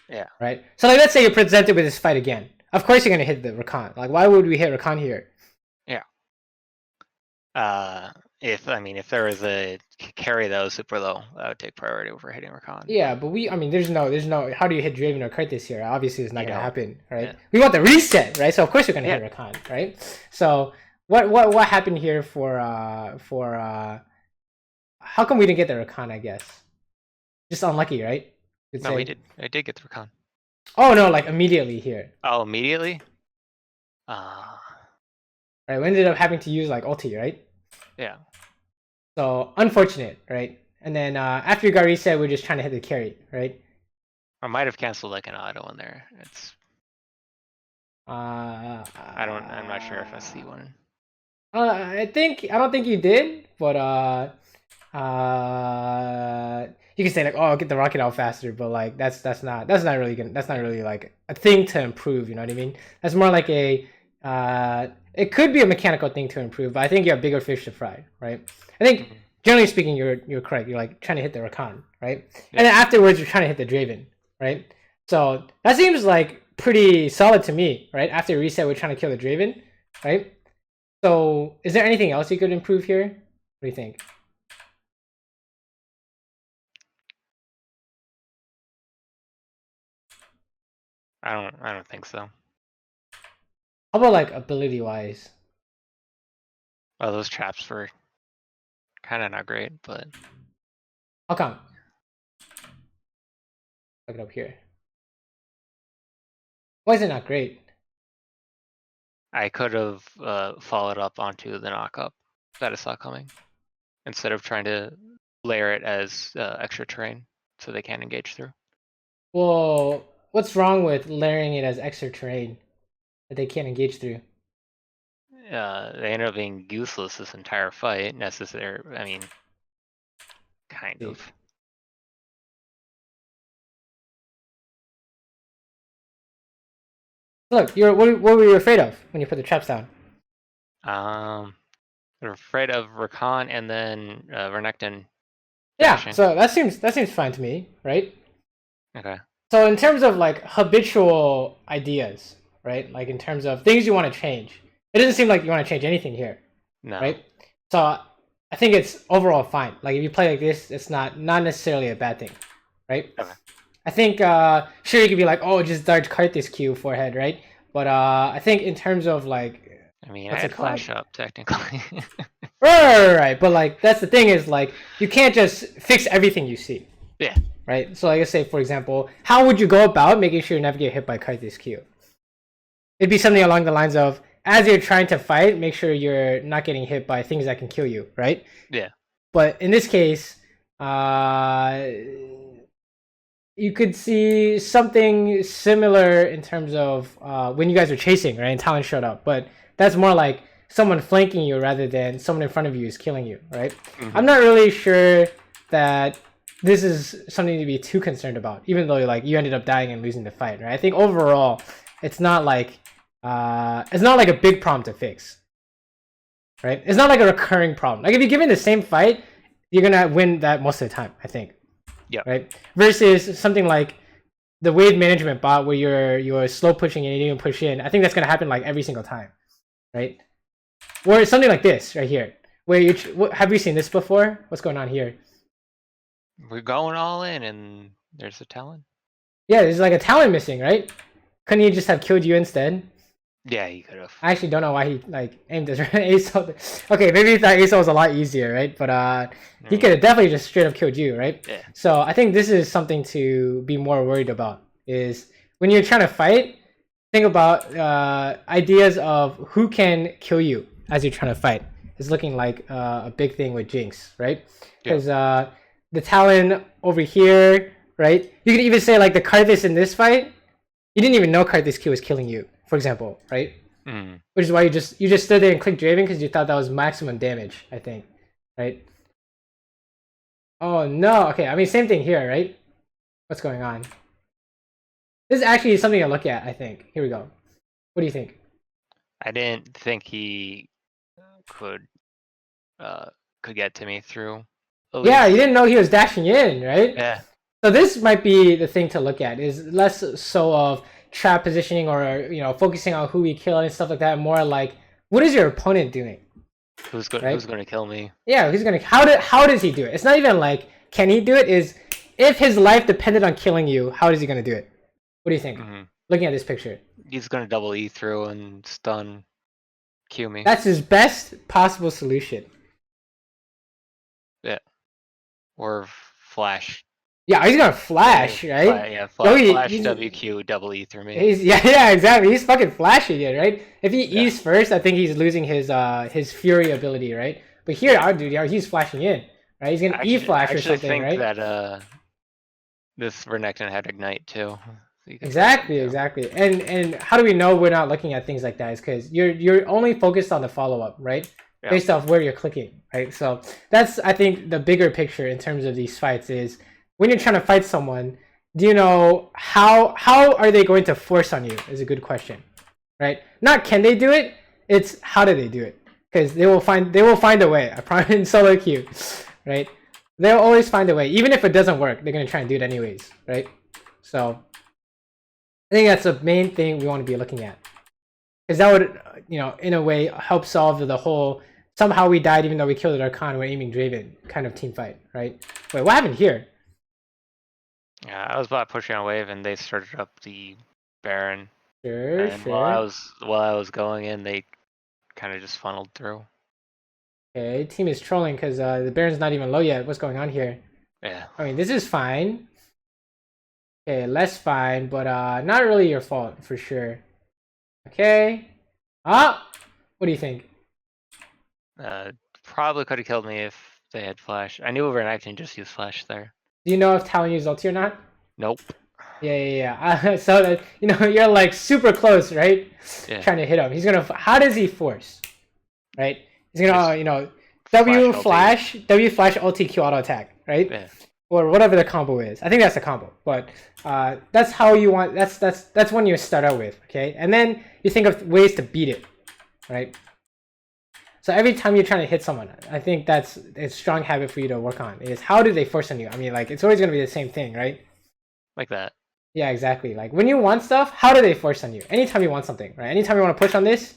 Yeah. Right? So like let's say you're presented with this fight again. Of course you're gonna hit the Rakan. Like why would we hit Rakan here? Yeah. If there was a carry that was super low, that would take priority over hitting Rakan. Yeah, but there's no how do you hit Draven or Hopelezz here? Obviously it's not gonna happen, right? Yeah. We want the reset, right? So of course you're gonna hit Rakan, right? So what happened here for how come we didn't get the Rakan, I guess? Just unlucky, right? No, we did. I did get the Rakan. Oh no, like immediately here. Oh, immediately? Right, we ended up having to use like ulti, right? Yeah. So unfortunate, right? And then after you got reset, we're just trying to hit the carry, right? I might have canceled like an auto in there. It's. I'm not sure if I see one. I don't think you did, but you can say like, oh, get the rocket out faster, but like that's not really like a thing to improve. You know what I mean? That's more like a it could be a mechanical thing to improve, but I think you have bigger fish to fry, right? I think generally speaking, you're correct. You're like trying to hit the Rakan, right? Yeah. And then afterwards, you're trying to hit the Draven, right? So that seems like pretty solid to me, right? After reset, we're trying to kill the Draven, right? So is there anything else you could improve here? What do you think? I don't think so. How about like ability wise? Well, those traps were kind of not great, but how come? Look it up here. Why is it not great? I could have followed up onto the knockup that I saw coming instead of trying to layer it as extra terrain so they can't engage through. Well, what's wrong with layering it as extra terrain that they can't engage through? They end up being useless this entire fight. I mean, kind of. Look, what were you afraid of when you put the traps down? They're afraid of Rakan and then Renekton. Yeah, so that seems fine to me, right? Okay. So in terms of like habitual ideas, right? Like in terms of things you want to change, it doesn't seem like you want to change anything here. No. Right? So I think it's overall fine. Like if you play like this, it's not necessarily a bad thing, right? Okay. I think sure you could be like, oh, just dodge cart this Q forehead, right? But I think in terms of like, I mean, I had flash up technically. right. But like that's the thing is like you can't just fix everything you see. Yeah. Right. So like I say, for example, how would you go about making sure you never get hit by cart this Q? It'd be something along the lines of, as you're trying to fight, make sure you're not getting hit by things that can kill you, right? Yeah. But in this case, you could see something similar in terms of when you guys were chasing, right? And Talon showed up, but that's more like someone flanking you rather than someone in front of you is killing you, right? Mm-hmm. I'm not really sure that this is something to be too concerned about, even though like you ended up dying and losing the fight, right? I think overall, it's not like a big problem to fix, right? It's not like a recurring problem. Like if you're given the same fight, you're gonna win that most of the time, I think. Yeah. Right. Versus something like the wave management bot where you're slow pushing and you didn't push in. I think that's gonna happen like every single time, right? Or something like this right here, where have you seen this before? What's going on here? We're going all in, and there's a Talon. Yeah, there's like a Talon missing, right? Couldn't he just have killed you instead? Yeah, he could have. I actually don't know why he like aimed his ASO. Okay, maybe he thought ASO was a lot easier, right? But he could have definitely just straight up killed you, right? Yeah. So I think this is something to be more worried about. Is when you're trying to fight, think about ideas of who can kill you as you're trying to fight. It's looking like a big thing with Jinx, right? Because the Talon over here, right? You could even say like the Karthus in this fight. You didn't even know Karthus Q was killing you, for example, right? Mm. Which is why you just stood there and clicked Draven because you thought that was maximum damage, I think, right? Oh no, okay, I mean same thing here, right? What's going on? This is actually something to look at, I think. Here we go. What do you think? I didn't think he could get to me through. Yeah, you didn't know he was dashing in, right? Yeah. So this might be the thing to look at, is less so of trap positioning or focusing on who we kill and stuff like that. More like, what is your opponent doing? Who's going to kill me? Yeah, who's going to? How does he do it? It's not even like can he do it. Is if his life depended on killing you, how is he going to do it? What do you think? Mm-hmm. Looking at this picture, he's going to double E through and stun, Q me. That's his best possible solution. Yeah, or flash. Yeah, he's gonna flash, right? Flash WQ double E through me. Yeah, exactly. He's fucking flashing it, right? If he E's first, I think he's losing his Fury ability, right? But here, our dude, he's flashing in, right? He's gonna E flash or something, right? I think that this Renekton had Ignite too. So exactly. And how do we know we're not looking at things like that? Is because you're only focused on the follow up, right? Yeah. Based off where you're clicking, right? So that's I think the bigger picture in terms of these fights is. when you're trying to fight someone, do you know how are they going to force on you? Is a good question, right? Not can they do it, it's how do they do it? Because they will find a way. I promise in solo queue, right? They'll always find a way, even if it doesn't work. They're gonna try and do it anyways, right? So I think that's the main thing we want to be looking at, because that would, you know, in a way help solve the whole somehow we died even though we killed Rakan, we're aiming Draven kind of team fight, right? Wait, what happened here? Yeah, I was about pushing on wave and they started up the Baron. Sure, and while I was going in, they kind of just funneled through. Okay, team is trolling because the Baron's not even low yet. What's going on here? Yeah. I mean, this is fine. Okay, less fine, but not really your fault for sure. Okay. Ah, what do you think? Probably could have killed me if they had flash. I knew overnight and just use flash there. Do you know if Talon used ulti or not? Nope. Yeah. So that, you know, you're like super close, right? Yeah. Trying to hit him. He's gonna. How does he force? Right. He's gonna, you know, W flash ulti Q auto attack, right? Yeah. Or whatever the combo is. I think that's the combo, but that's how you want. That's when you start out with, okay? And then you think of ways to beat it, right? So every time you're trying to hit someone, I think that's a strong habit for you to work on. Is how do they force on you? I mean, like it's always gonna be the same thing, right? Like that. Yeah, exactly. Like when you want stuff, how do they force on you? Anytime you want something, right? Anytime you want to push on this,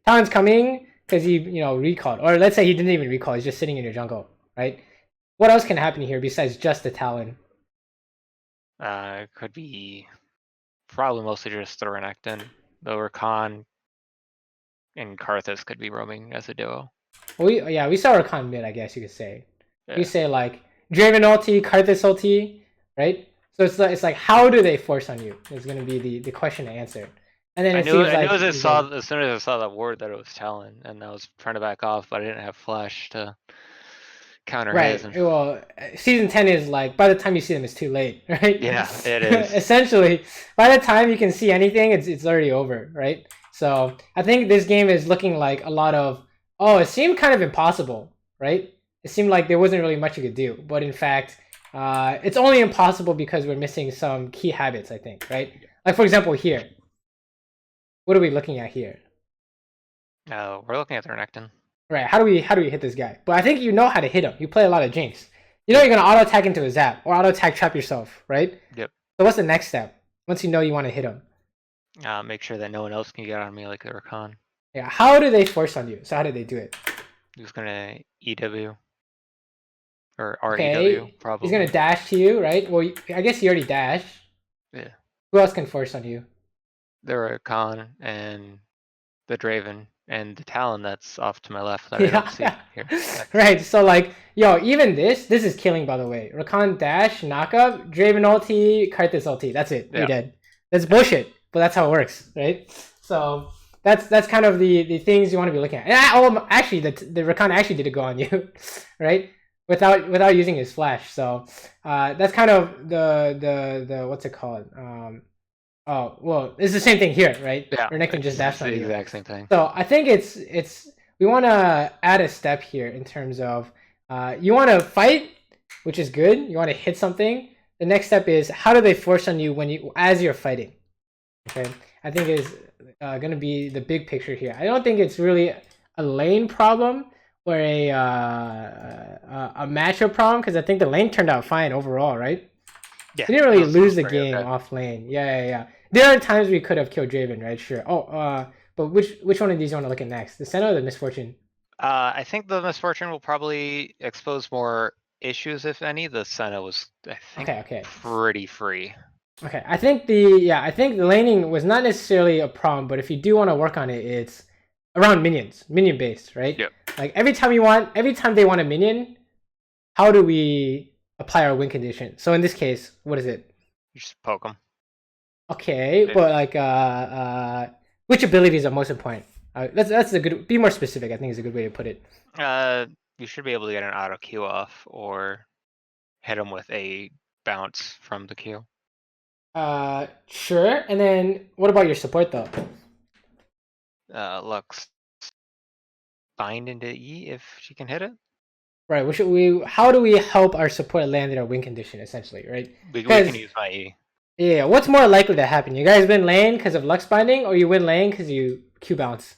Talon's coming because he, you know, recalled, or let's say he didn't even recall. He's just sitting in your jungle, right? What else can happen here besides just the Talon? It could be probably mostly just the Renekton. The Rakan and Karthus could be roaming as a duo. Well, we saw Rakan mid, I guess you could say. Yeah. We say like Draven ulti, Karthus ulti, right? So it's like how do they force on you? Is going to be the question to answer. And then I knew as soon as I saw that ward that it was Talon, and I was trying to back off, but I didn't have flash to counter his. Right. Well, season 10 is like by the time you see them, it's too late, right? Yeah, it is. Essentially, by the time you can see anything, it's already over, right? So I think this game is looking like a lot of, oh, it seemed kind of impossible, right? It seemed like there wasn't really much you could do, but in fact, it's only impossible because we're missing some key habits, I think, right? Like for example, here, what are we looking at here? We're looking at the Renekton. Right, how do we hit this guy? But I think you know how to hit him. You play a lot of Jinx. You know you're gonna auto attack into a zap or auto attack trap yourself, right? Yep. So what's the next step once you know you want to hit him? Make sure that no one else can get on me like the Rakan. Yeah, how do they force on you? So how do they do it? He's gonna EW or REW, okay. probably. He's gonna dash to you, right? Well, I guess he already dashed. Yeah. Who else can force on you? The Rakan and the Draven and the Talon that's off to my left that I don't see here. Right, so like, yo, even this is killing, by the way. Rakan dash, knockup, Draven ulti, Karthus ulti. That's it. You're dead. That's bullshit, but that's how it works, right? So that's kind of the things you want to be looking at. And actually, the Rakan actually did a go on you, right? Without using his flash. So that's kind of the what's it called? Oh, well, it's the same thing here, right? Yeah. Renekton just dashed on you. The exact same thing. So I think it's we want to add a step here in terms of you want to fight, which is good. You want to hit something. The next step is how do they force on you as you're fighting? Okay, I think is going to be the big picture here. I don't think it's really a lane problem or a matchup problem because I think the lane turned out fine overall, right? Yeah, we didn't really lose the game off lane. Yeah. There are times we could have killed Draven, right? Sure. But which one of these you want to look at next? The Senna or the Misfortune? I think the Misfortune will probably expose more issues, if any. The Senna was, I think, pretty free. Okay, I think the laning was not necessarily a problem, but if you do want to work on it, it's around minion based, right? Yep. Like every time they want a minion, how do we apply our win condition? So in this case, what is it? You just poke them. Okay, but like which abilities are most important? That's a good. Be more specific. I think is a good way to put it. You should be able to get an auto Q off or hit them with a bounce from the Q. Sure. And then what about your support though? Lux bind into E if she can hit it. Right. How do we help our support land in our win condition, essentially, right? We can use my E. Yeah. What's more likely to happen? You guys win lane because of Lux Binding, or you win lane because you Q bounce?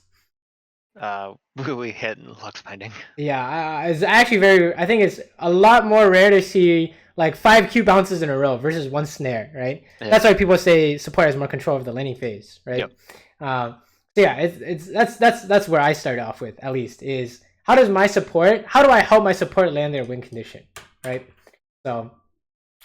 We hit Lux Binding. Yeah. It's actually I think it's a lot more rare to see like 5 Q bounces in a row versus 1 snare, right? Yeah. That's why people say support has more control of the laning phase, right? Yep. So yeah, that's where I start off with, at least, is how do I help my support land their win condition, right? So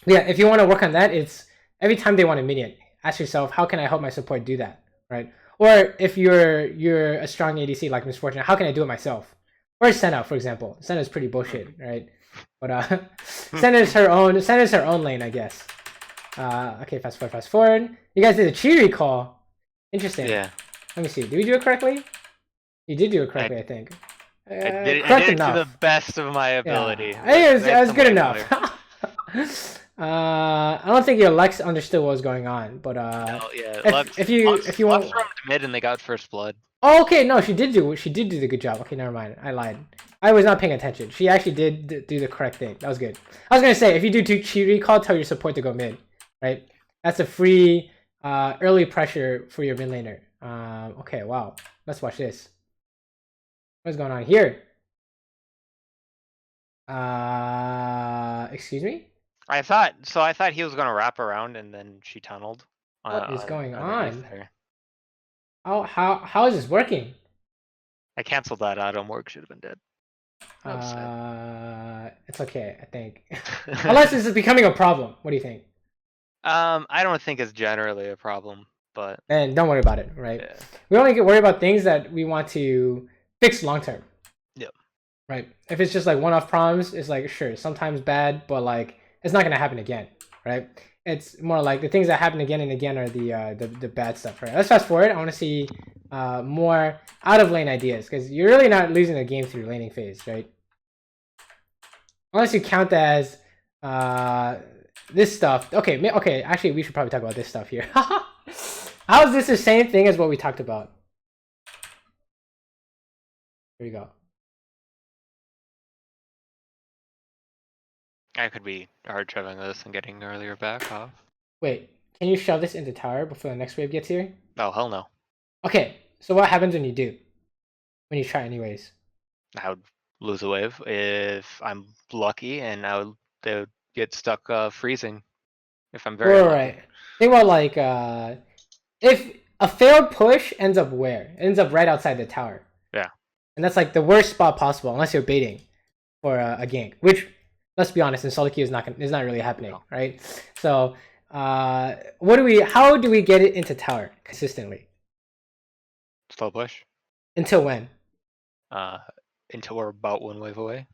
yeah, if you want to work on that, it's every time they want a minion, ask yourself, how can I help my support do that, right? Or if you're a strong ADC like Misfortune, how can I do it myself? Or Senna, for example. Senna's pretty bullshit, right? But Senna's her own lane, I guess. Okay, fast forward. You guys did a chi recall. Interesting. Yeah. Let me see. Did we do it correctly? You did do it correctly, I think. I did it to the best of my ability. Yeah. I think it was good enough. I don't think your Lex understood what was going on, but no, yeah. if you want from mid and they got first blood. Oh, okay, no, she did do the good job. Okay, never mind. I lied. I was not paying attention. She actually did do the correct thing. That was good. I was gonna say, if you do chi recall, tell your support to go mid, right? That's a free early pressure for your mid laner. Okay, wow. Let's watch this. What's going on here? Excuse me? I thought he was gonna wrap around and then she tunneled. What is going on? There. How is this working? I canceled that. Adam work should have been dead. It's okay, I think. Unless this is becoming a problem. What do you think? I don't think it's generally a problem, but and don't worry about it, right? Yeah. We only get worried about things that we want to fix long term. Yep. Right. If it's just like one-off problems, it's like sure, sometimes bad, but like it's not gonna happen again, right? It's more like the things that happen again and again are the bad stuff, right? Let's fast forward. I want to see more out of lane ideas because you're really not losing the game through laning phase, right? Unless you count as this stuff. Okay. Actually, we should probably talk about this stuff here. How is this the same thing as what we talked about? Here we go. I could be hard shoving this and getting earlier back off. Wait, can you shove this into tower before the next wave gets here? Oh, hell no. Okay, so what happens when you do? When you try anyways? I would lose a wave if I'm lucky, and they would get stuck freezing if I'm very lucky. Right. Think about like if a failed push ends up where? It ends up right outside the tower. Yeah. And that's like the worst spot possible unless you're baiting for a gank, which let's be honest, in solo queue is not really happening, no. Right? So how do we get it into tower consistently? Slow push. Until when? Until we're about 1 wave away.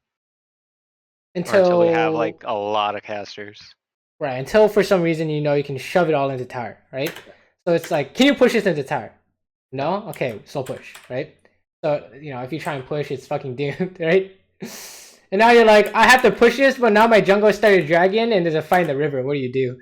Until we have like a lot of casters. Right, until for some reason you can shove it all into tower, right? So it's like, can you push this into tower? No? Okay, slow push, right? So, if you try and push, it's fucking doomed, right? And now you're like, I have to push this, but now my jungle started dragging and there's a fight in the river. What do you do?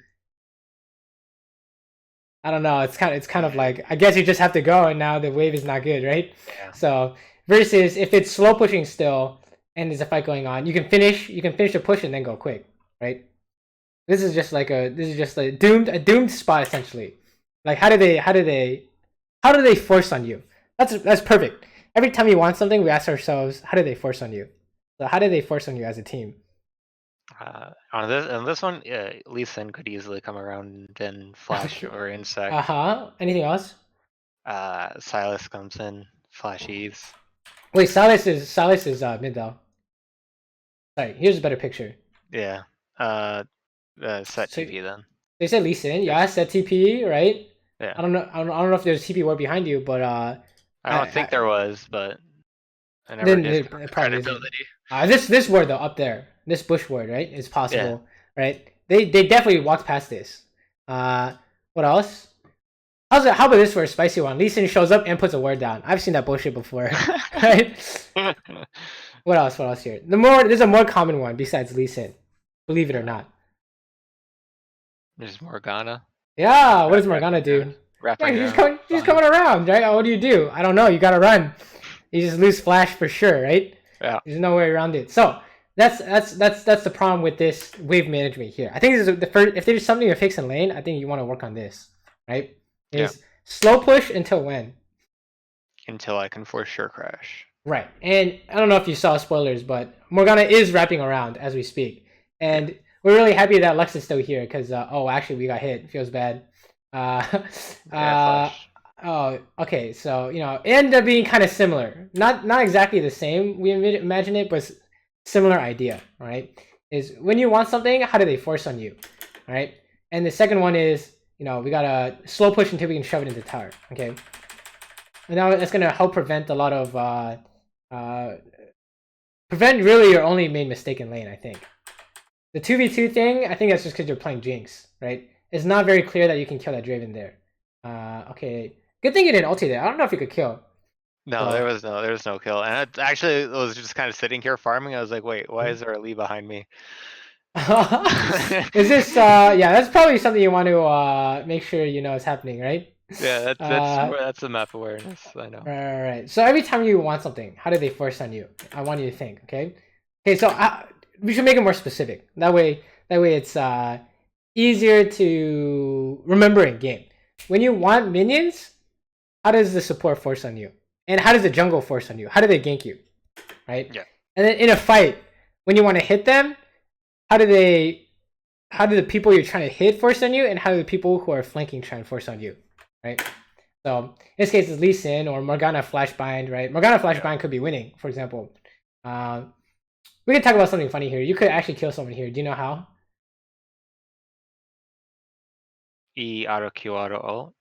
I don't know. It's kind of like, I guess you just have to go and now the wave is not good, right? Yeah. So versus if it's slow pushing still and there's a fight going on, you can finish the push and then go quick, right? This is just a doomed spot essentially. Like how do they force on you? That's perfect. Every time you want something, we ask ourselves, how do they force on you? So how do they force on you as a team? On this one, Lee Sin could easily come around and flash or insect. Anything else? Silas comes in, flash Eves. Wait, Silas is mid though. Sorry, here's a better picture. Yeah. Set TP then. They said Lee Sin, yeah, set TP, right? Yeah. I don't know if there's TP ward behind you, but I don't think there was, but I never then did credibility. This ward though, up there, this bush ward, right? It's possible, right? They definitely walked past this. What else? How about this for a spicy one? Lee Sin shows up and puts a ward down. I've seen that bullshit before, right? What else here? There's a more common one besides Lee Sin, believe it or not. There's Morgana. Yeah, what does Morgana do? She's coming around, right? What do? I don't know. You gotta run. You just lose flash for sure, right? Yeah. There's no way around it. So that's the problem with this wave management here. I think this is the first. If there's something to fix in lane, I think you want to work on this, right? Is slow push until when? Until I can force sure crash. Right, and I don't know if you saw spoilers, but Morgana is wrapping around as we speak, and we're really happy that Lux is still here because oh, actually we got hit. Feels bad. Oh, okay. So you know, it ended up being kind of similar. Not exactly the same. We imagine it, but similar idea. Right? Is when you want something, how do they force on you? Right? And the second one is, you know, we gotta slow push until we can shove it into tower. Okay. And now that's gonna help prevent a lot of prevent really your only main mistake in lane. I think the 2v2 thing. I think that's just because you're playing Jinx. Right? It's not very clear that you can kill that Draven there. Okay. Good thing you didn't ulti there. I don't know if you could kill. No, there was no kill. And it actually was just kind of sitting here farming. I was like, wait, why is there a Lee behind me? Is this yeah, that's probably something you want to make sure you know is happening, right? Yeah, that's the map awareness. I know. Right. So every time you want something, how do they force on you? I want you to think, okay? Okay, so we should make it more specific. That way it's easier to remember in game. When you want minions, how does the support force on you? And how does the jungle force on you? How do they gank you? Right? Yeah. And then in a fight, when you want to hit them, how do the people you're trying to hit force on you, and how do the people who are flanking try and force on you? Right? So in this case it's Lee Sin or Morgana Flashbind, right? Morgana Flashbind could be winning, for example. We can talk about something funny here. You could actually kill someone here. Do you know how? E auto Q auto ult.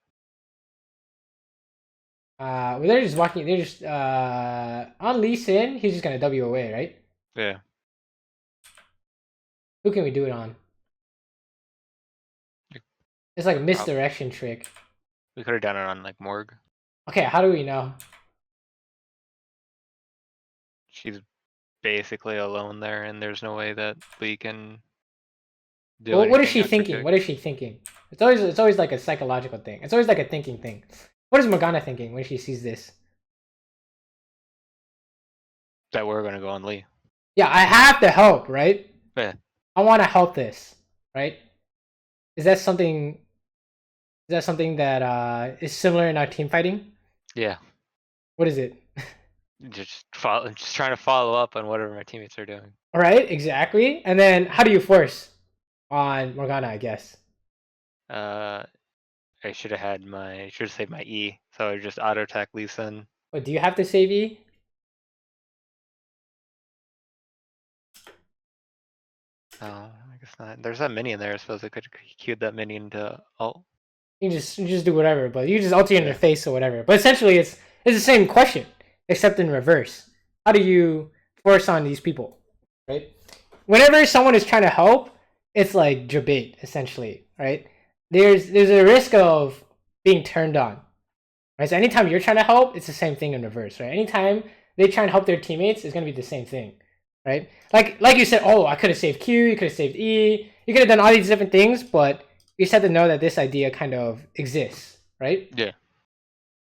Well, they're just walking. They're just on Lee Sin. He's just gonna W away, right? Yeah. Who can we do it on? It's like a misdirection trick. We could have done it on like Morg. Okay, how do we know? She's basically alone there, and there's no way that we can do. Well, what is she thinking? What is she thinking? It's always like a psychological thing. It's always like a thinking thing. What is Morgana thinking when she sees this? That we're gonna go on Lee. Yeah, I have to help, right? Yeah. I want to help this, right? Is that something that is similar in our team fighting? Yeah. What is it? Just trying to follow up on whatever my teammates are doing. All right, exactly. And then how do you force on Morgana? I guess. I should have saved my E, so I just auto attack Lee Sin. What, do you have to save E? No, I guess not. There's that minion there. I suppose I could have queued that minion to ult. You just do whatever, but you just ult in their face or whatever. But essentially, it's the same question, except in reverse. How do you force on these people, right? Whenever someone is trying to help, it's like debate, essentially, right? There's a risk of being turned on, right? So anytime you're trying to help, it's the same thing in reverse, right? Anytime they try and help their teammates, it's gonna be the same thing, right? Like you said, oh, I could have saved Q, you could have saved E, you could have done all these different things, but you just have to know that this idea kind of exists, right? Yeah.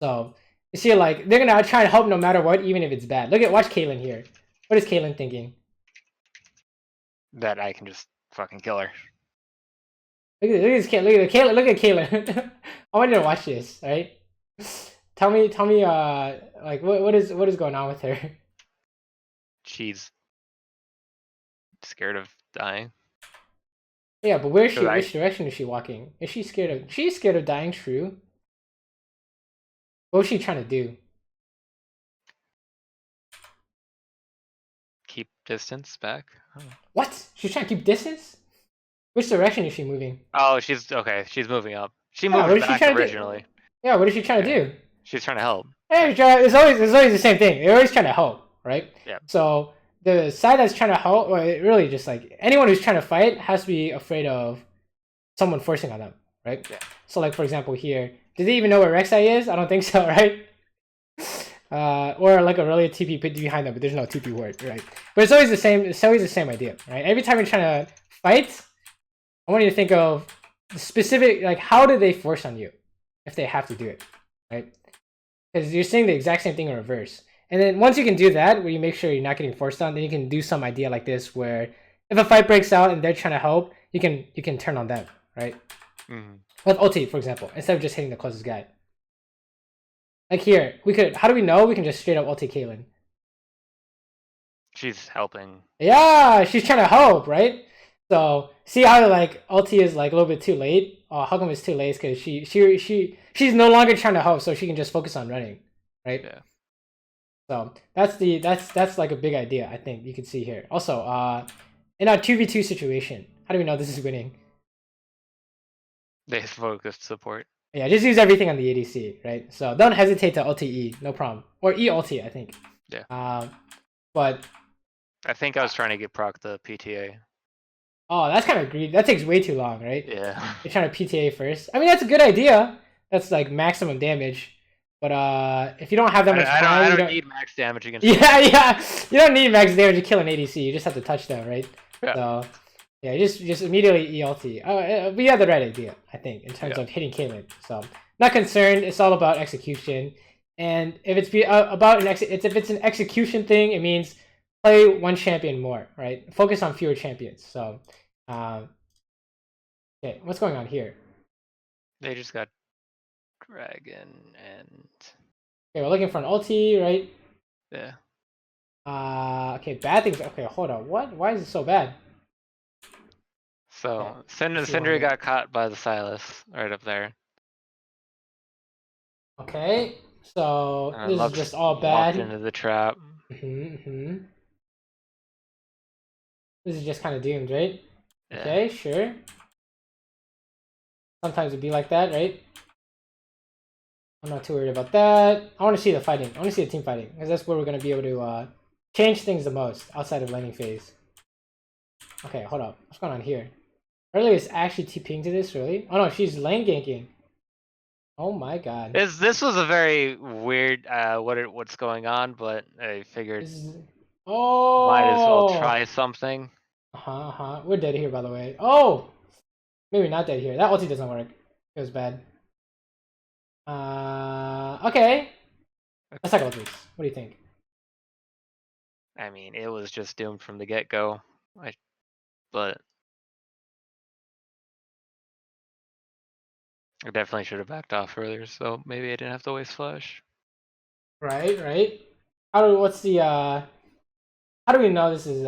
So you see, like they're gonna try and help no matter what, even if it's bad. Watch Caitlyn here. What is Caitlyn thinking? That I can just fucking kill her. Look at this Caitlyn. Look at Caitlyn. I want you to watch this, right? Tell me, like what is going on with her? She's scared of dying. Yeah, but where is she? Which direction is she walking? Is she scared of? She's scared of dying. True. What was she trying to do? Keep distance back. Oh. What? She's trying to keep distance? Which direction is she moving? Oh, she's okay. She's moving up. She moved back originally. Yeah, what is she trying to do? She's trying to help. Hey, it's always the same thing. They're always trying to help, right? Yeah. So the side that's trying to help, or really just like anyone who's trying to fight, has to be afraid of someone forcing on them, right? Yeah. So like for example here, did they even know where Rek'Sai is? I don't think so, right? Or like a really TP behind them, but there's no TP word, right? But it's always the same. It's always the same idea, right? Every time you're trying to fight, I want you to think of the specific, like how do they force on you if they have to do it, right? Because you're saying the exact same thing in reverse. And then once you can do that, where you make sure you're not getting forced on, then you can do some idea like this where if a fight breaks out and they're trying to help, you can turn on them, right? With ulti, for example, instead of just hitting the closest guy. Like here, we could. How do we know? We can just straight up ulti Caitlyn. She's helping. Yeah, she's trying to help, right? So see how like ulti is like a little bit too late. How come it's too late? Because she's no longer trying to help, so she can just focus on running, right? Yeah. So that's like a big idea. I think you can see here. Also, in our 2v2 situation, how do we know this is winning? They focused support. Yeah, just use everything on the ADC, right? So don't hesitate to ulti E, no problem. Or E ulti, I think. Yeah. But I think I was trying to get proc the PTA. Oh, that's kind of greedy. That takes way too long, right? Yeah. You're trying to PTA first. I mean, that's a good idea. That's like maximum damage. But if you don't have that much time, I don't need max damage against. Yeah. You don't need max damage to kill an ADC. You just have to touch them, right? Yeah. So yeah, just immediately ELT. We have the right idea, I think, in terms of hitting Caitlyn. So not concerned. It's all about execution. And if it's if it's an execution thing, it means play one champion more, right? Focus on fewer champions. So, okay, what's going on here? They just got dragon and. Okay, we're looking for an ulti, right? Yeah. Okay, bad things. Okay, hold on. What? Why is it so bad? So Syndra got caught by the Silas right up there. Okay, so this is just all bad. Into the trap. This is just kind of doomed, right? Yeah. Okay, sure. Sometimes it'd be like that, right? I'm not too worried about that. I want to see the fighting. I want to see the team fighting because that's where we're gonna be able to change things the most outside of laning phase. Okay, hold up. What's going on here? Earlier is actually TPing to this, really? Oh no, she's lane ganking. Oh my god. This was a very weird what's going on, but I figured might as well try something. We're dead here, by the way. Oh, maybe not dead here. That ulti doesn't work. It was bad. Okay. Let's talk about this. What do you think? I mean, it was just doomed from the get-go. But I definitely should have backed off earlier, so maybe I didn't have to waste flash. Right. How do we know this is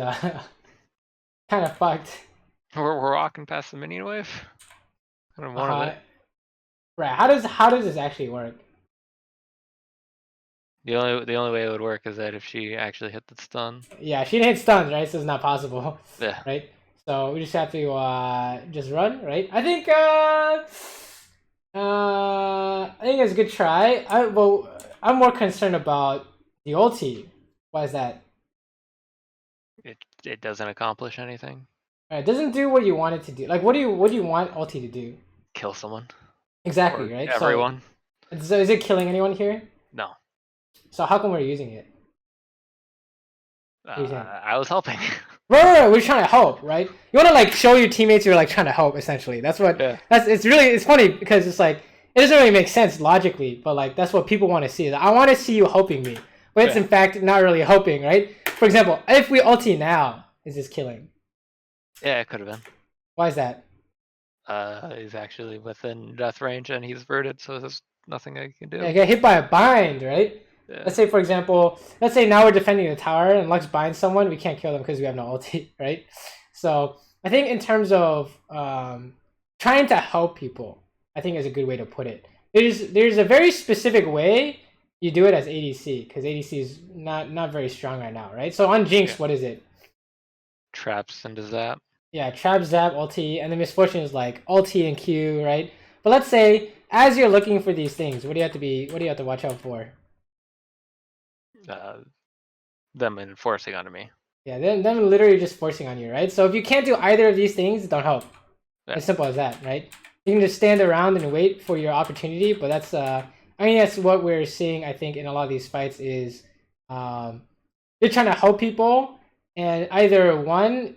kind of fucked? We're walking past the minion wave. I don't want it. Right. How does this actually work? The only way it would work is that if she actually hit the stun. Yeah, she didn't hit stuns, right? So it's not possible. Yeah. Right. So we just have to just run, right? I think it's a good try. I'm more concerned about the ulti. Why is that? It doesn't accomplish anything. It doesn't do what you want it to do. Like, what do you want ulti to do? Kill someone. Exactly, right? Everyone. So is it killing anyone here? No. So how come we're using it? I was helping. Right. We're trying to help, right? You want to like show your teammates you're like trying to help. Essentially, that's what. Yeah. It's funny because it's like it doesn't really make sense logically, but like that's what people want to see. I want to see you helping me, but it's in fact not really helping, right? For example, if we ulti now, is this killing? Yeah, it could have been. Why is that? He's actually within death range and he's verted, so there's nothing I can do. Yeah, get hit by a bind, right? Yeah. Let's say, for example, now we're defending the tower and Lux binds someone, we can't kill them because we have no ulti, right? So I think in terms of trying to help people, I think is a good way to put it. There's a very specific way you do it as ADC, because ADC is not very strong right now, right? So on Jinx, what is it? Traps into zap. Yeah, trap, zap, ulti, and the misfortune is like ulti and Q, right? But let's say as you're looking for these things, what do you have to watch out for? Them enforcing onto me. Yeah, them literally just forcing on you, right? So if you can't do either of these things, don't help. Yeah. As simple as that, right? You can just stand around and wait for your opportunity, but that's that's what we're seeing, I think, in a lot of these fights is they're trying to help people, and either one,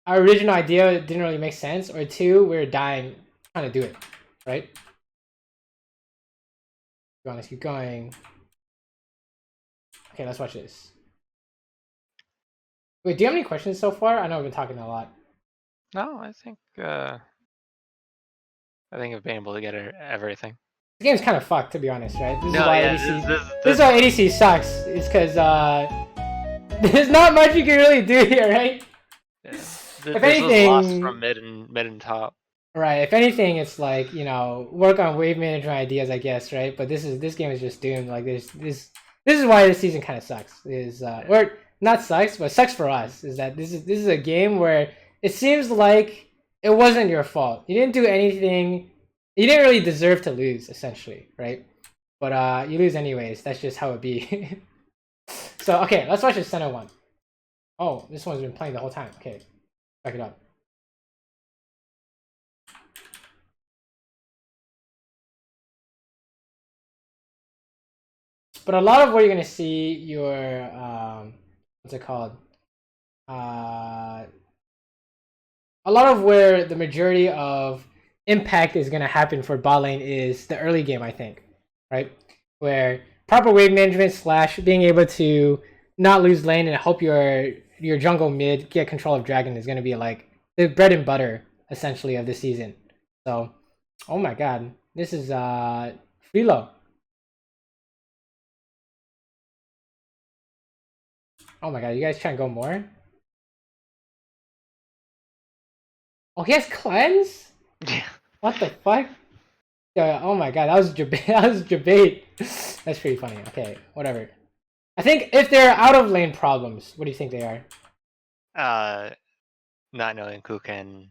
our original idea didn't really make sense, or two, we're dying trying to do it, right? Let's keep going. Okay, let's watch this. Wait, do you have any questions so far? I know I've been talking a lot. No, I think I've been able to get everything. The game's kind of fucked, to be honest, right? This is why ADC. This is why ADC sucks. It's because there's not much you can really do here, right? Yeah. If anything, was lost from mid and top. Right. If anything, it's like, you know, work on wave management ideas, I guess, right? But this game is just doomed. Like this is why this season kind of sucks. Or not sucks, but sucks for us. Is that this is a game where it seems like it wasn't your fault. You didn't do anything. You didn't really deserve to lose, essentially, right? But you lose anyways. That's just how it be. So okay, let's watch the center one. Oh, this one's been playing the whole time. Okay, back it up. But a lot of where you're gonna see your what's it called? A lot of where the majority of impact is gonna happen for bot lane is the early game, I think, right? Where proper wave management / being able to not lose lane and help your jungle mid get control of dragon is gonna be like the bread and butter essentially of this season. So, oh my god, this is Freelo. Oh my god, you guys trying to go more? Oh, he has cleanse? Yeah. What the fuck? Oh my god, that was debate. That's pretty funny. Okay, whatever. I think if they're out of lane problems, what do you think they are? Not knowing who can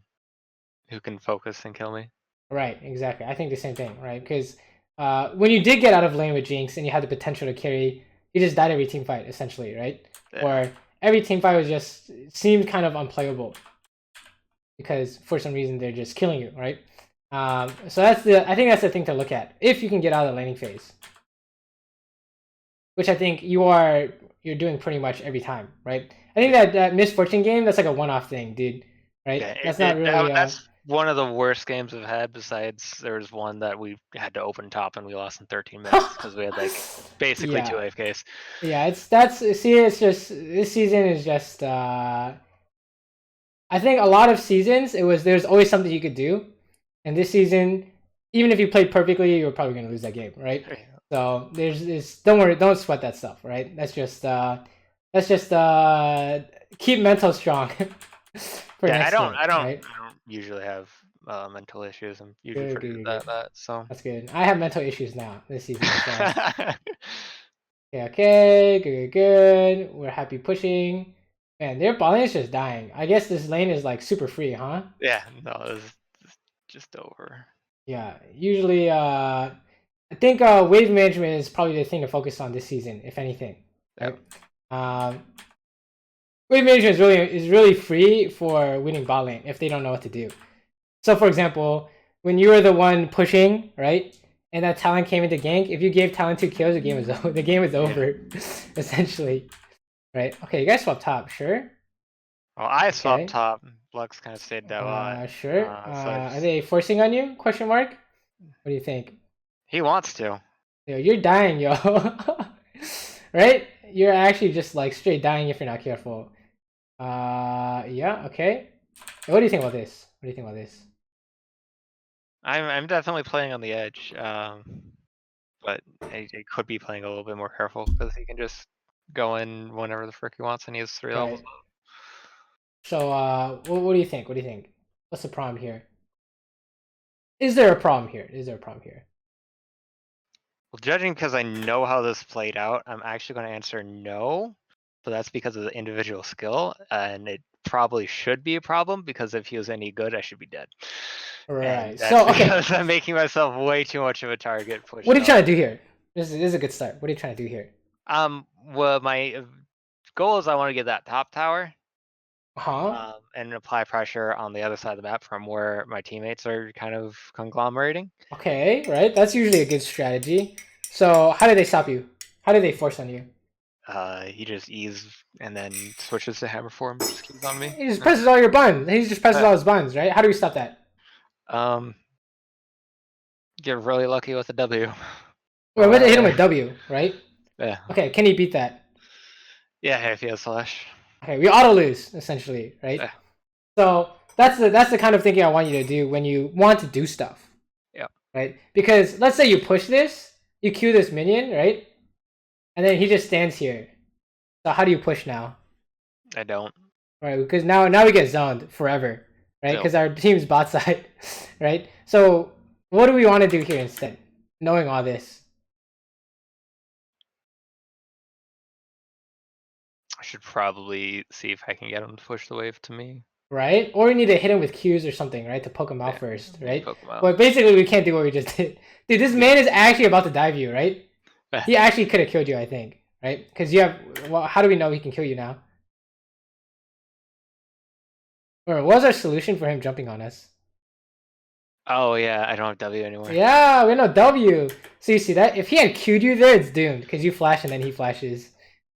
focus and kill me. Right, exactly. I think the same thing, right? Because when you did get out of lane with Jinx and you had the potential to carry, you just died every team fight, essentially, right? Yeah. Or every team fight was just seemed kind of unplayable because for some reason they're just killing you, right? So I think that's the thing to look at if you can get out of the laning phase, which I think you're doing pretty much every time, right? I think that misfortune game, that's like a one-off thing, dude, right? Yeah, that's not really. That's one of the worst games I've had. Besides, there was one that we had to open top and we lost in 13 minutes because we had like basically 2 AFKs. Yeah, it's just this season is just. I think a lot of seasons there's always something you could do, and this season, even if you played perfectly, you're probably gonna lose that game, right? So don't worry, don't sweat that stuff, right? That's just keep mental strong. I don't usually have mental issues. I'm usually pretty good at that. So that's good. I have mental issues now this season. So. Okay, good. We're happy pushing. Man, their bot lane is just dying. I guess this lane is like super free, huh? Yeah, no, it's just over. Yeah, usually I think wave management is probably the thing to focus on this season, if anything. Right? Wave management is really free for winning bot lane if they don't know what to do. So for example, when you were the one pushing, right? And that Talon came into gank, if you gave Talon 2 kills, the game is over, essentially. Right? Okay, you guys swap top, sure? Well, I swapped top. Lux kind of stayed that sure. Are they forcing on you? Question mark? What do you think? He wants to. Yo, you're dying, yo. Right? You're actually just like straight dying if you're not careful. Yeah, okay. What do you think about this? I'm definitely playing on the edge, but I could be playing a little bit more careful because he can just go in whenever the frick he wants, and he has 3 levels. So, what do you think? What's the problem here? Is there a problem here? Well, judging because I know how this played out, I'm actually going to answer no. But that's because of the individual skill, and it probably should be a problem because if he was any good, I should be dead. Right. So because I'm making myself way too much of a target. What are you trying to do here? This is a good start. What are you trying to do here? Well, my goal is I want to get that top tower. And apply pressure on the other side of the map from where my teammates are kind of conglomerating. Okay, right. That's usually a good strategy. So how do they stop you? How do they force on you? He just E's and then switches to hammer form. Just keeps on me. He just presses all your buttons. He just presses all his buttons, right? How do we stop that? Get really lucky with a W. Well, we hit him with W, right? Yeah. Okay, can he beat that? Yeah, if he has slash. Okay, we auto lose essentially, right? Yeah. So that's the kind of thinking I want you to do when you want to do stuff. Yeah. Right? Because let's say you push this, you Q this minion, right? And then he just stands here. So how do you push now? I don't. Right, because now we get zoned forever, right? Because our team's bot side, right? So what do we want to do here instead? Knowing all this, I should probably see if I can get him to push the wave to me. right? Or we need to hit him with Qs or something, right? To poke him out first, right? Poke him out. But basically, we can't do what we just did. Dude, this man is actually about to dive you, right? He actually could have killed you, I think, right? Because you have. Well, how do we know he can kill you now? Or what was our solution for him jumping on us? Oh yeah, I don't have W anymore. Yeah, we have no W. So you see that? If he had Q'd you there, it's doomed because you flash and then he flashes,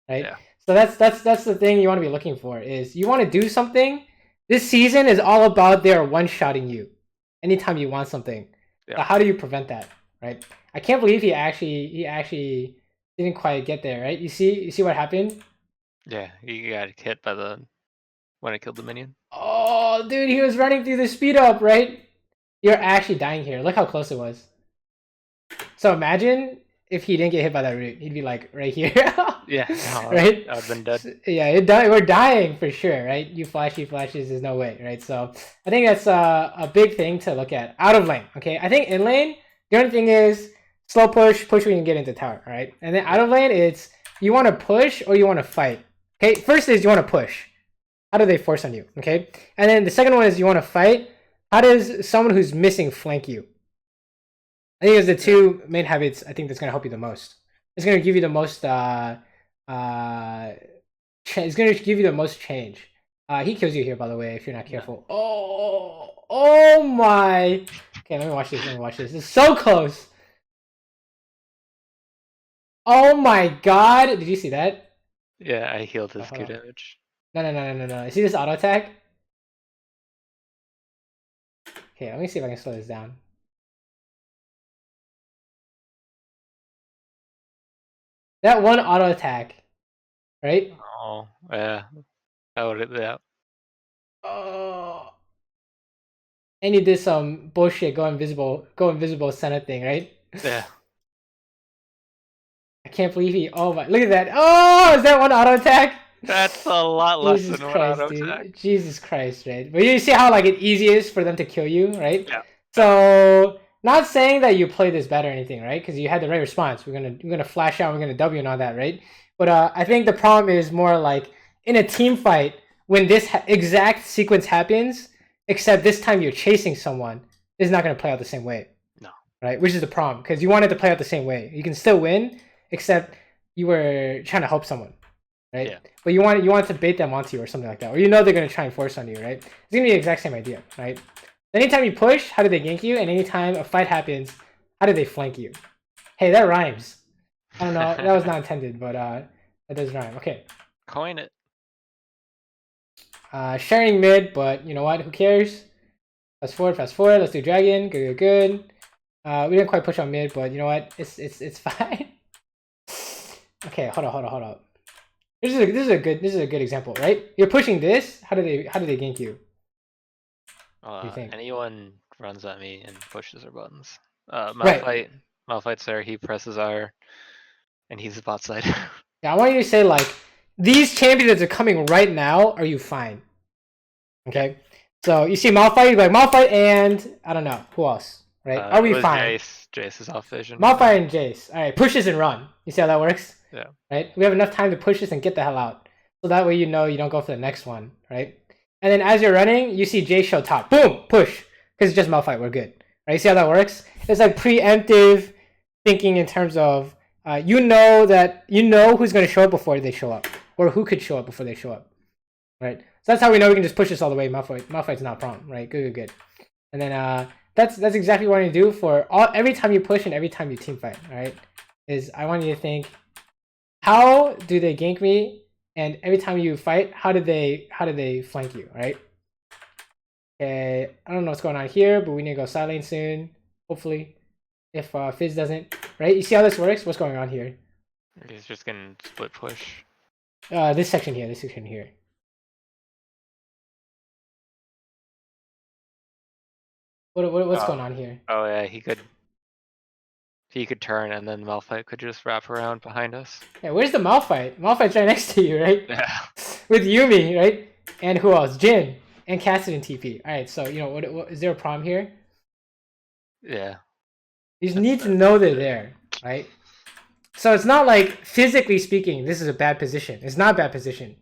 right? Yeah. So that's the thing you want to be looking for is you want to do something. This season is all about they're one-shotting you anytime you want something. Yeah. So how do you prevent that, right? I can't believe he actually didn't quite get there, right? You see what happened? Yeah, he got hit by the when I killed the minion. Oh, dude, he was running through the speed up, right? You're actually dying here. Look how close it was. So imagine if he didn't get hit by that root. He'd be like right here. Yeah. No, right? I've been dead. Yeah, we're dying for sure, right? You flashes, there's no way, right? So I think that's a big thing to look at. Out of lane, okay? I think in lane, the only thing is slow push when you can get into tower, right? And then out of lane, it's you want to push or you want to fight. Okay, first is you want to push. How do they force on you, okay? And then the second one is you want to fight. How does someone who's missing flank you? I think it's the two main habits I think that's going to help you the most. It's going to give you the most it's going to give you the most change. He kills you here, by the way, if you're not careful. Oh my. Okay, let me watch this. It's so close. Oh my god. Did you see that? Yeah, I healed his Q damage. No. You see this auto attack? Okay, let me see if I can slow this down. That one auto attack, right? Oh, yeah. I would have, yeah. Oh. And you did some bullshit go invisible Senna thing, right? Yeah. I can't believe he. Oh my! Look at that! Oh, is that one auto attack? That's a lot less than one auto attack. Jesus Christ, right? But you see how like it easy is for them to kill you, right? Yeah. So not saying that you play this bad or anything, right? Because you had the right response. We're gonna flash out. We're gonna W and all that, right? But I think the problem is more like in a team fight when this exact sequence happens, except this time you're chasing someone, it's not gonna play out the same way. No. Right? Which is the problem because you want it to play out the same way. You can still win, except you were trying to help someone. Right? Yeah. But you want to bait them onto you or something like that. Or you know they're going to try and force on you, right? It's going to be the exact same idea, right? Anytime you push, how do they gank you? And anytime a fight happens, how do they flank you? Hey, that rhymes. I don't know. That was not intended, but that does rhyme. Okay. Coin it. Sharing mid, but you know what? Who cares? Fast forward. Let's do dragon. Good. We didn't quite push on mid, but you know what? It's fine. Okay, hold on. This is a good example, right? You're pushing this. How do they gank you? You think? Anyone runs at me and pushes their buttons. Malphite's there. He presses R, and he's bot side. Yeah, I want you to say like these champions that are coming right now. Are you fine? Okay. So you see Malphite, like Malphite and I don't know who else, right? Are we fine? Jace is off vision. Malphite and Jace. All right, push this and run. You see how that works? Yeah. Right? We have enough time to push this and get the hell out. So that way you know you don't go for the next one, right? And then as you're running, you see Jace show top. Boom! Push! Because it's just Malphite, we're good. Right? You see how that works? It's like preemptive thinking in terms of you know who's going to show up before they show up. Or who could show up before they show up. Right? So that's how we know we can just push this all the way. Malphite's not a problem, right? Good. And then that's exactly what I want to do for every time you push and every time you team fight, right? Is I want you to think, how do they gank me? And every time you fight, how do they flank you, right? Okay, I don't know what's going on here, but we need to go side lane soon, hopefully. If Fizz doesn't, right? You see how this works? What's going on here? He's just gonna split push. This section here. This section here. What's going on here? Oh yeah, he could turn and then Malphite could just wrap around behind us. Yeah, where's the Malphite? Malphite's right next to you, right? Yeah. With Yuumi, right? And who else? Jin and Cassidy and TP. All right, so you know what is there a problem here? Yeah. You just need to know they're there, right? So it's not like physically speaking, this is a bad position. It's not a bad position.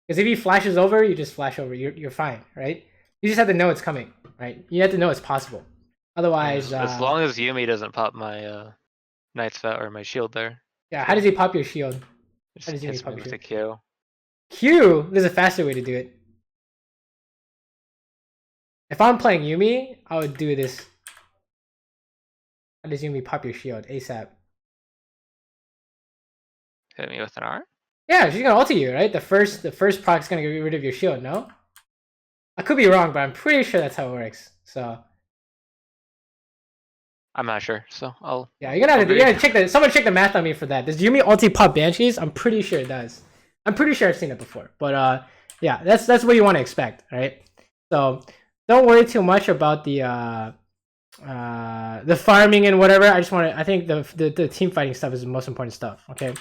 Because if he flashes over, you just flash over. You're fine, right? You just have to know it's coming, right? You have to know it's possible. Otherwise, as long as Yuumi doesn't pop my Knight's Vow or my shield there. Yeah, how does he pop your shield? How does Yuumi pop your shield? Q. Q? There's a faster way to do it. If I'm playing Yuumi, I would do this. How does Yuumi pop your shield ASAP? Hit me with an R? Yeah, she's gonna ulti you, right? The first proc's gonna get rid of your shield, no? I could be wrong, but I'm pretty sure that's how it works. So I'm not sure, so I'll. Yeah, you're gonna check the. Someone check the math on me for that. Does Yuumi ulti pop Banshees? I'm pretty sure it does. I'm pretty sure I've seen it before. But yeah, that's what you want to expect, right? So don't worry too much about the farming and whatever. I think the team fighting stuff is the most important stuff. Okay.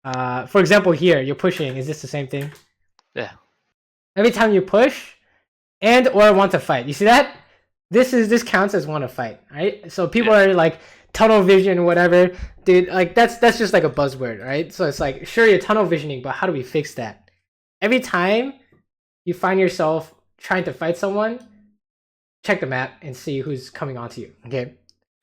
For example, here you're pushing. Is this the same thing? Yeah. Every time you push and or want to fight, you see that? This counts as want to fight, right? So people are like tunnel vision, whatever, dude. Like that's just like a buzzword, right? So it's like, sure, you're tunnel visioning, but how do we fix that? Every time you find yourself trying to fight someone, check the map and see who's coming onto you. Okay.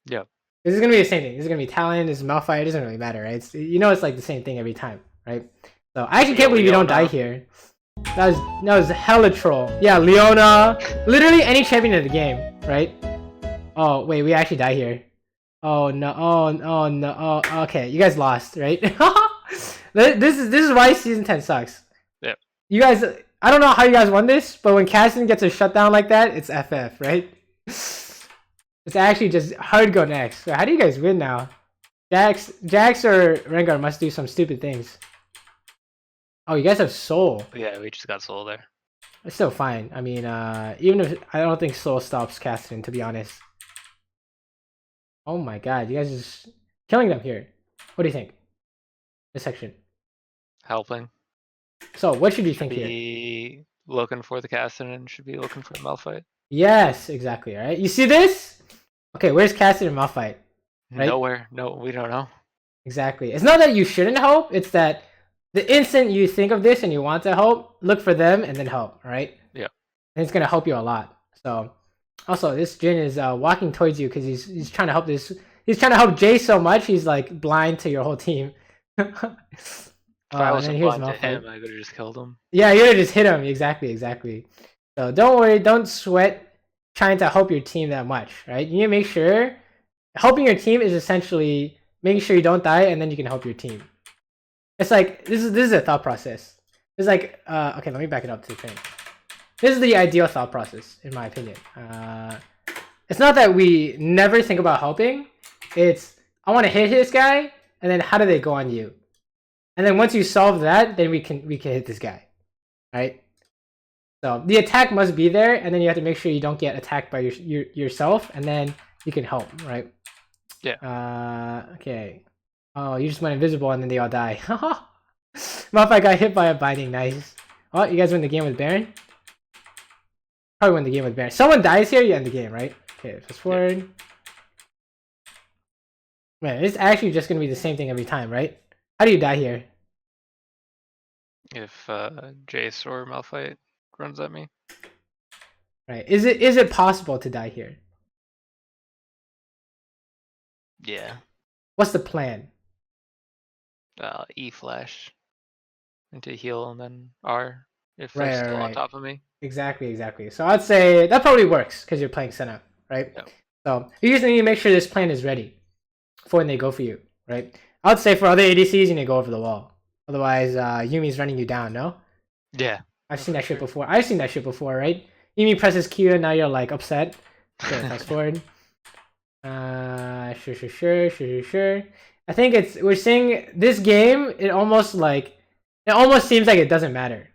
Yeah. This is gonna be the same thing. This is gonna be Talon. This is Malphite. It doesn't really matter, right? It's, it's like the same thing every time, right? So I actually can't believe you don't die here. That was hella troll. Yeah, Leona. Literally any champion of the game, right? Oh wait, we actually die here. Oh no! Oh no! Oh, okay, you guys lost, right? This is why season 10 sucks. Yeah. You guys, I don't know how you guys won this, but when Cassidy gets a shutdown like that, it's FF, right? It's actually just hard go next. So how do you guys win now? Jax or Rengar must do some stupid things. Oh, you guys have Soul. Yeah, we just got Soul there. It's still fine. I mean, even if I don't think Soul stops Cassidy, to be honest. Oh my god, you guys are just killing them here. What do you think? This section. Helping. So what should you think here? Be looking for the Cassidy and should be looking for Malphite. Yes, exactly. All right. You see this? Okay, where's Cassidy and Malphite? Right? Nowhere. No, we don't know. Exactly. It's not that you shouldn't help. It's that the instant you think of this and you want to help, look for them and then help. Right? Yeah. And it's gonna help you a lot. So, also this Jin is walking towards you because he's trying to help this. He's trying to help Jay so much. He's like blind to your whole team. If I wasn't blind to him, I could have just killed him. Yeah, you would have just hit him. Exactly. So don't worry. Don't sweat trying to help your team that much, right? You need to make sure helping your team is essentially making sure you don't die and then you can help your team. It's like this is a thought process. It's like okay, let me back it up to the thing. This is the ideal thought process, in my opinion. It's not that we never think about helping. It's I want to hit this guy, and then how do they go on you? And then once you solve that, then we can hit this guy, right? So the attack must be there, and then you have to make sure you don't get attacked by yourself, and then you can help, right? Yeah. Okay. Oh, you just went invisible, and then they all die. Malphite got hit by a binding. Nice. Oh, you guys win the game with Baron? Probably win the game with Baron. Someone dies here, you end the game, right? Okay, fast forward. Man, it's actually just gonna be the same thing every time, right? How do you die here? If Jace or Malphite runs at me. Right. Is it possible to die here? Yeah. What's the plan? E flash into heal and then R if they're still on top of me. Exactly. So I'd say that probably works because you're playing Senna, right? Yeah. So you just need to make sure this plan is ready for when they go for you, right? I'd say for other ADCs, you need to go over the wall. Otherwise, Yumi's running you down, no? Yeah. I've seen that shit before, right? Yumi presses Q and now you're like upset. Okay, fast forward. Sure. I think we're seeing this game, it almost like it almost seems like it doesn't matter,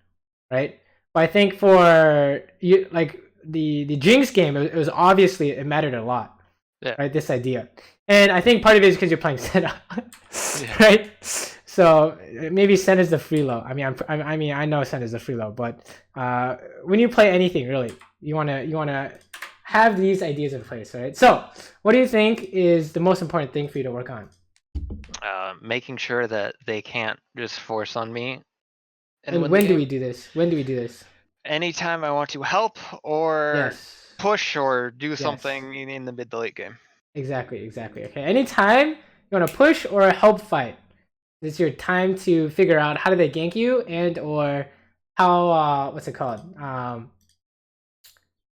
right? But I think for you, like the Jinx game, it was obviously it mattered a lot, right? This idea, and I think part of it is because you're playing Senna, right? So maybe Senna is the free low. I mean, I know Senna is the free low, but when you play anything, really, you wanna have these ideas in place, right? So, what do you think is the most important thing for you to work on? Making sure that they can't just force on me. And when do we do this? When do we do this? Anytime I want to help or push or do something in the mid to late game. Exactly. Okay. Anytime you want to push or help fight, it's your time to figure out how do they gank you and or how what's it called?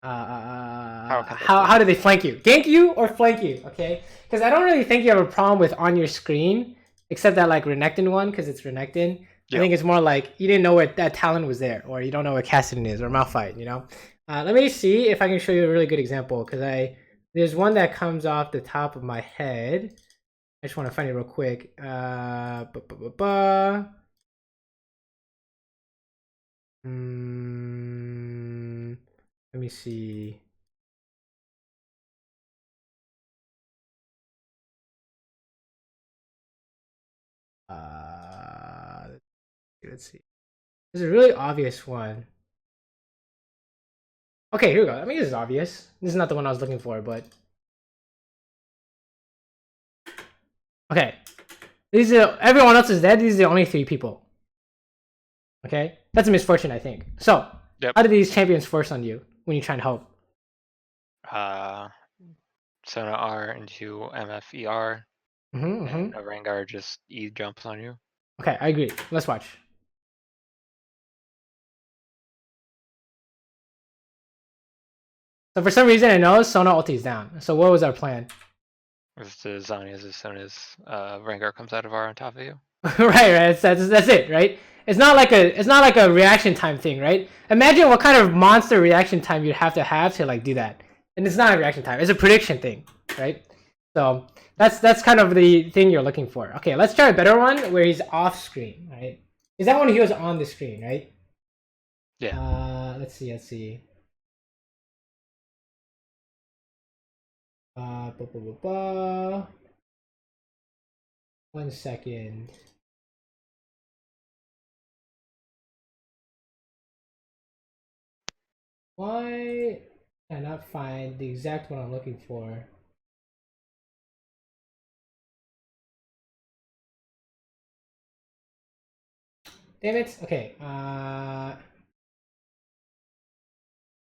How do they flank you? Gank you or flank you? Okay, because I don't really think you have a problem with on your screen, except that like Renekton one, because it's Renekton. I think it's more like you didn't know what that talent was there, or you don't know what Kassadin is, or Malphite. You know. Let me see if I can show you a really good example, because there's one that comes off the top of my head. I just want to find it real quick. Let me see. Let's see. There's a really obvious one. Okay, here we go. I mean, this is obvious. This is not the one I was looking for, but okay. These are everyone else is dead. These are the only 3 people. Okay, that's a misfortune, I think. So, how do these champions force on you when you try and help? Sona R into MFER. And a Rengar just E jumps on you. Okay, I agree. Let's watch. So for some reason I know Sona ulti is down. So what was our plan? It's to Zhonya's as soon as Rengar comes out of R on top of you. right. That's it, right? It's not like a reaction time thing, right? Imagine what kind of monster reaction time you'd have to like do that. And it's not a reaction time. It's a prediction thing, right? So that's kind of the thing you're looking for. Okay, let's try a better one where he's off screen, right? Is that when he was on the screen, right? Yeah. Let's see. 1 second. Why can I not find the exact one I'm looking for? Damn it. Okay. How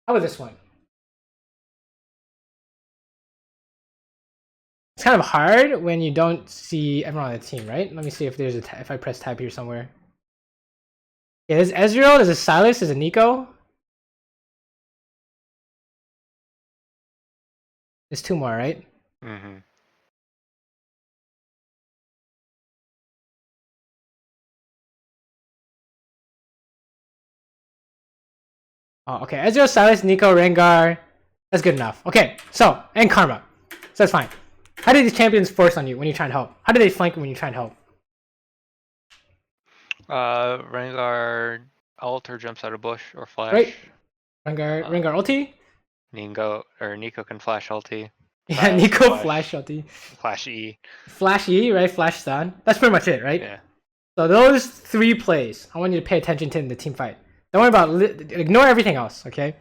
about this one? It's kind of hard when you don't see everyone on the team, right? Let me see if there's if I press tab here somewhere. Yeah, there's Ezreal, there's a Sylas, there's a Nico. There's 2 more, right? Oh, okay. Ezreal, Sylas, Nico, Rengar. That's good enough. Okay, so, and Karma. So that's fine. How do these champions force on you when you try and help? How do they flank when you try and help? Rengar ult or jumps out of bush or flash. Right. Rengar ulti? Nico can flash ulti. Yeah, Nico flash ulti. Flash E. Flash E, right? Flash stun. That's pretty much it, right? Yeah. So those 3 plays, I want you to pay attention to in the team fight. Don't worry about ignore everything else, okay?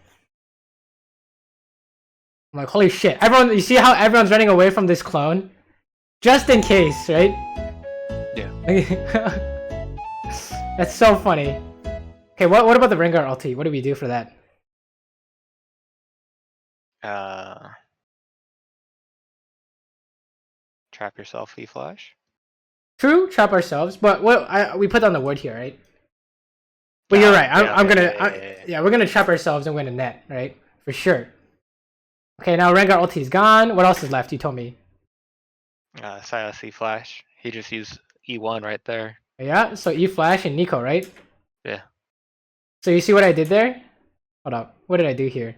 I'm like, holy shit. Everyone, you see how everyone's running away from this clone? Just in case, right? Yeah. That's so funny. Okay, what about the Rengar ulti? What do we do for that? Trap yourself, E-flash. True, trap ourselves, but we put on the wood here, right? But you're right. We're gonna trap ourselves and win a net, right? For sure. Okay, now Rengar ulti is gone. What else is left? You told me. Sylas E-flash. He just used E1 right there. Yeah, so E-flash and Nico, right? Yeah. So you see what I did there? Hold up. What did I do here?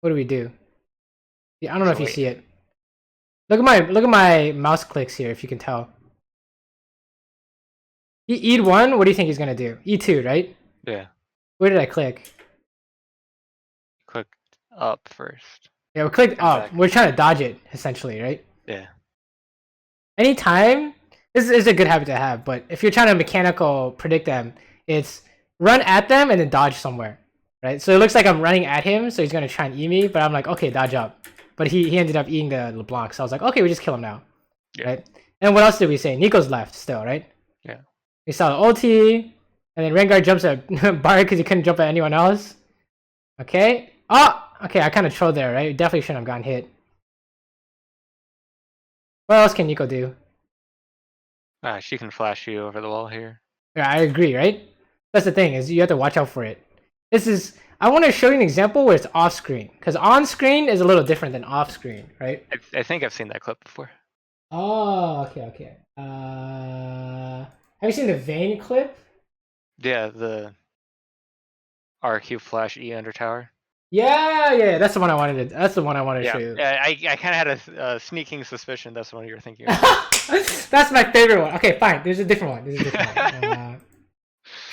What do we do? Yeah, I don't know if you see it. Look at my mouse clicks here, if you can tell. E1, what do you think he's gonna do? E2, right? Yeah. Where did I click? Click up first. Yeah, we clicked up. We're trying to dodge it, essentially, right? Yeah. Anytime, this is a good habit to have, but if you're trying to mechanical predict them, it's run at them and then dodge somewhere, right? So it looks like I'm running at him, so he's gonna try and eat me, but I'm like, okay, dodge up. But he ended up eating the LeBlanc, so I was like, okay, we just kill him now, right? And what else did we say? Nico's left still, right? Yeah. We saw the ulti, and then Rengar jumps at Bard because he couldn't jump at anyone else. Okay. Oh, okay, I kind of trolled there, right? Definitely shouldn't have gotten hit. What else can Nico do? She can flash you over the wall here. Yeah, I agree, right? That's the thing, is you have to watch out for it. I want to show you an example where it's off screen, because on screen is a little different than off screen, right? I think I've seen that clip before. Oh, okay. Have you seen the Vayne clip? Yeah, the RQ flash E under tower. Yeah, that's the one I wanted to. That's the one I wanted to show you. Yeah, I kind of had a sneaking suspicion that's the one you were thinking of. That's my favorite one. Okay, fine. There's a different one.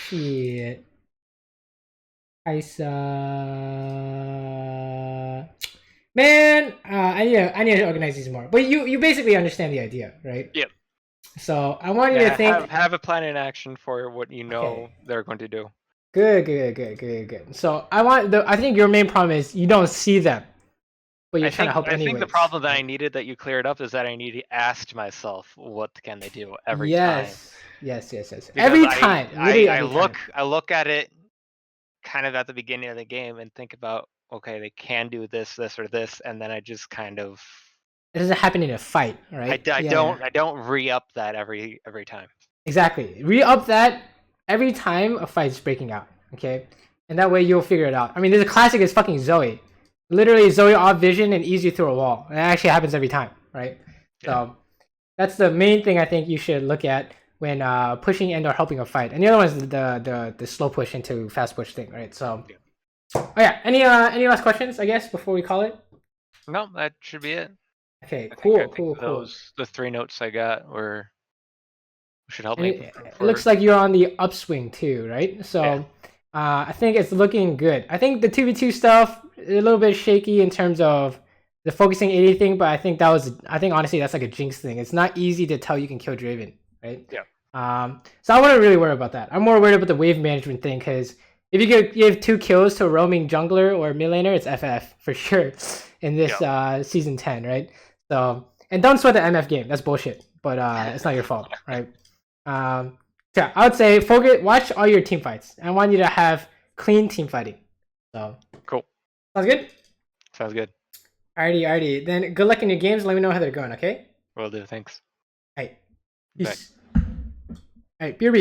Shit. Kaisa. Man, I need to organize these more. But you basically understand the idea, right? Yep. So I want you to think. Have a plan in action for what you know they're going to do. Good. So I think your main problem is you don't see them, but you're trying to help anyways. I think the problem that I needed that you cleared up is that I asked myself, what can they do every time? Yes. Because every time. I look at it kind of at the beginning of the game and think about, okay, they can do this, or this, and then I just kind of. It doesn't happen in a fight, right? I don't re-up that every time. Exactly. Re-up that every time a fight is breaking out, okay? And that way you'll figure it out. I mean, there's a classic is fucking Zoe. Literally, Zoe off vision and easy through a wall. And it actually happens every time, right? Yeah. So that's the main thing I think you should look at when pushing and or helping a fight. And the other one is the slow push into fast push thing, right? So, oh yeah. Any last questions, I guess, before we call it? No, that should be it. Okay, cool. The 3 notes I got should help me. It looks like you're on the upswing too, right? So I think it's looking good. I think the 2v2 stuff is a little bit shaky in terms of the focusing 80 thing, but I think honestly that's like a jinx thing. It's not easy to tell you can kill Draven, right? Yeah. So I wouldn't really worry about that. I'm more worried about the wave management thing, because if you give 2 kills to a roaming jungler or mid laner, it's FF for sure in this season 10, right? So, and don't sweat the MF game. That's bullshit. But it's not your fault, right? I would say watch all your team fights. I want you to have clean team fighting. So cool. Sounds good? Sounds good. Alrighty. Then good luck in your games. Let me know how they're going, okay? Will do. Thanks. Alright. Peace. Alright, BRB.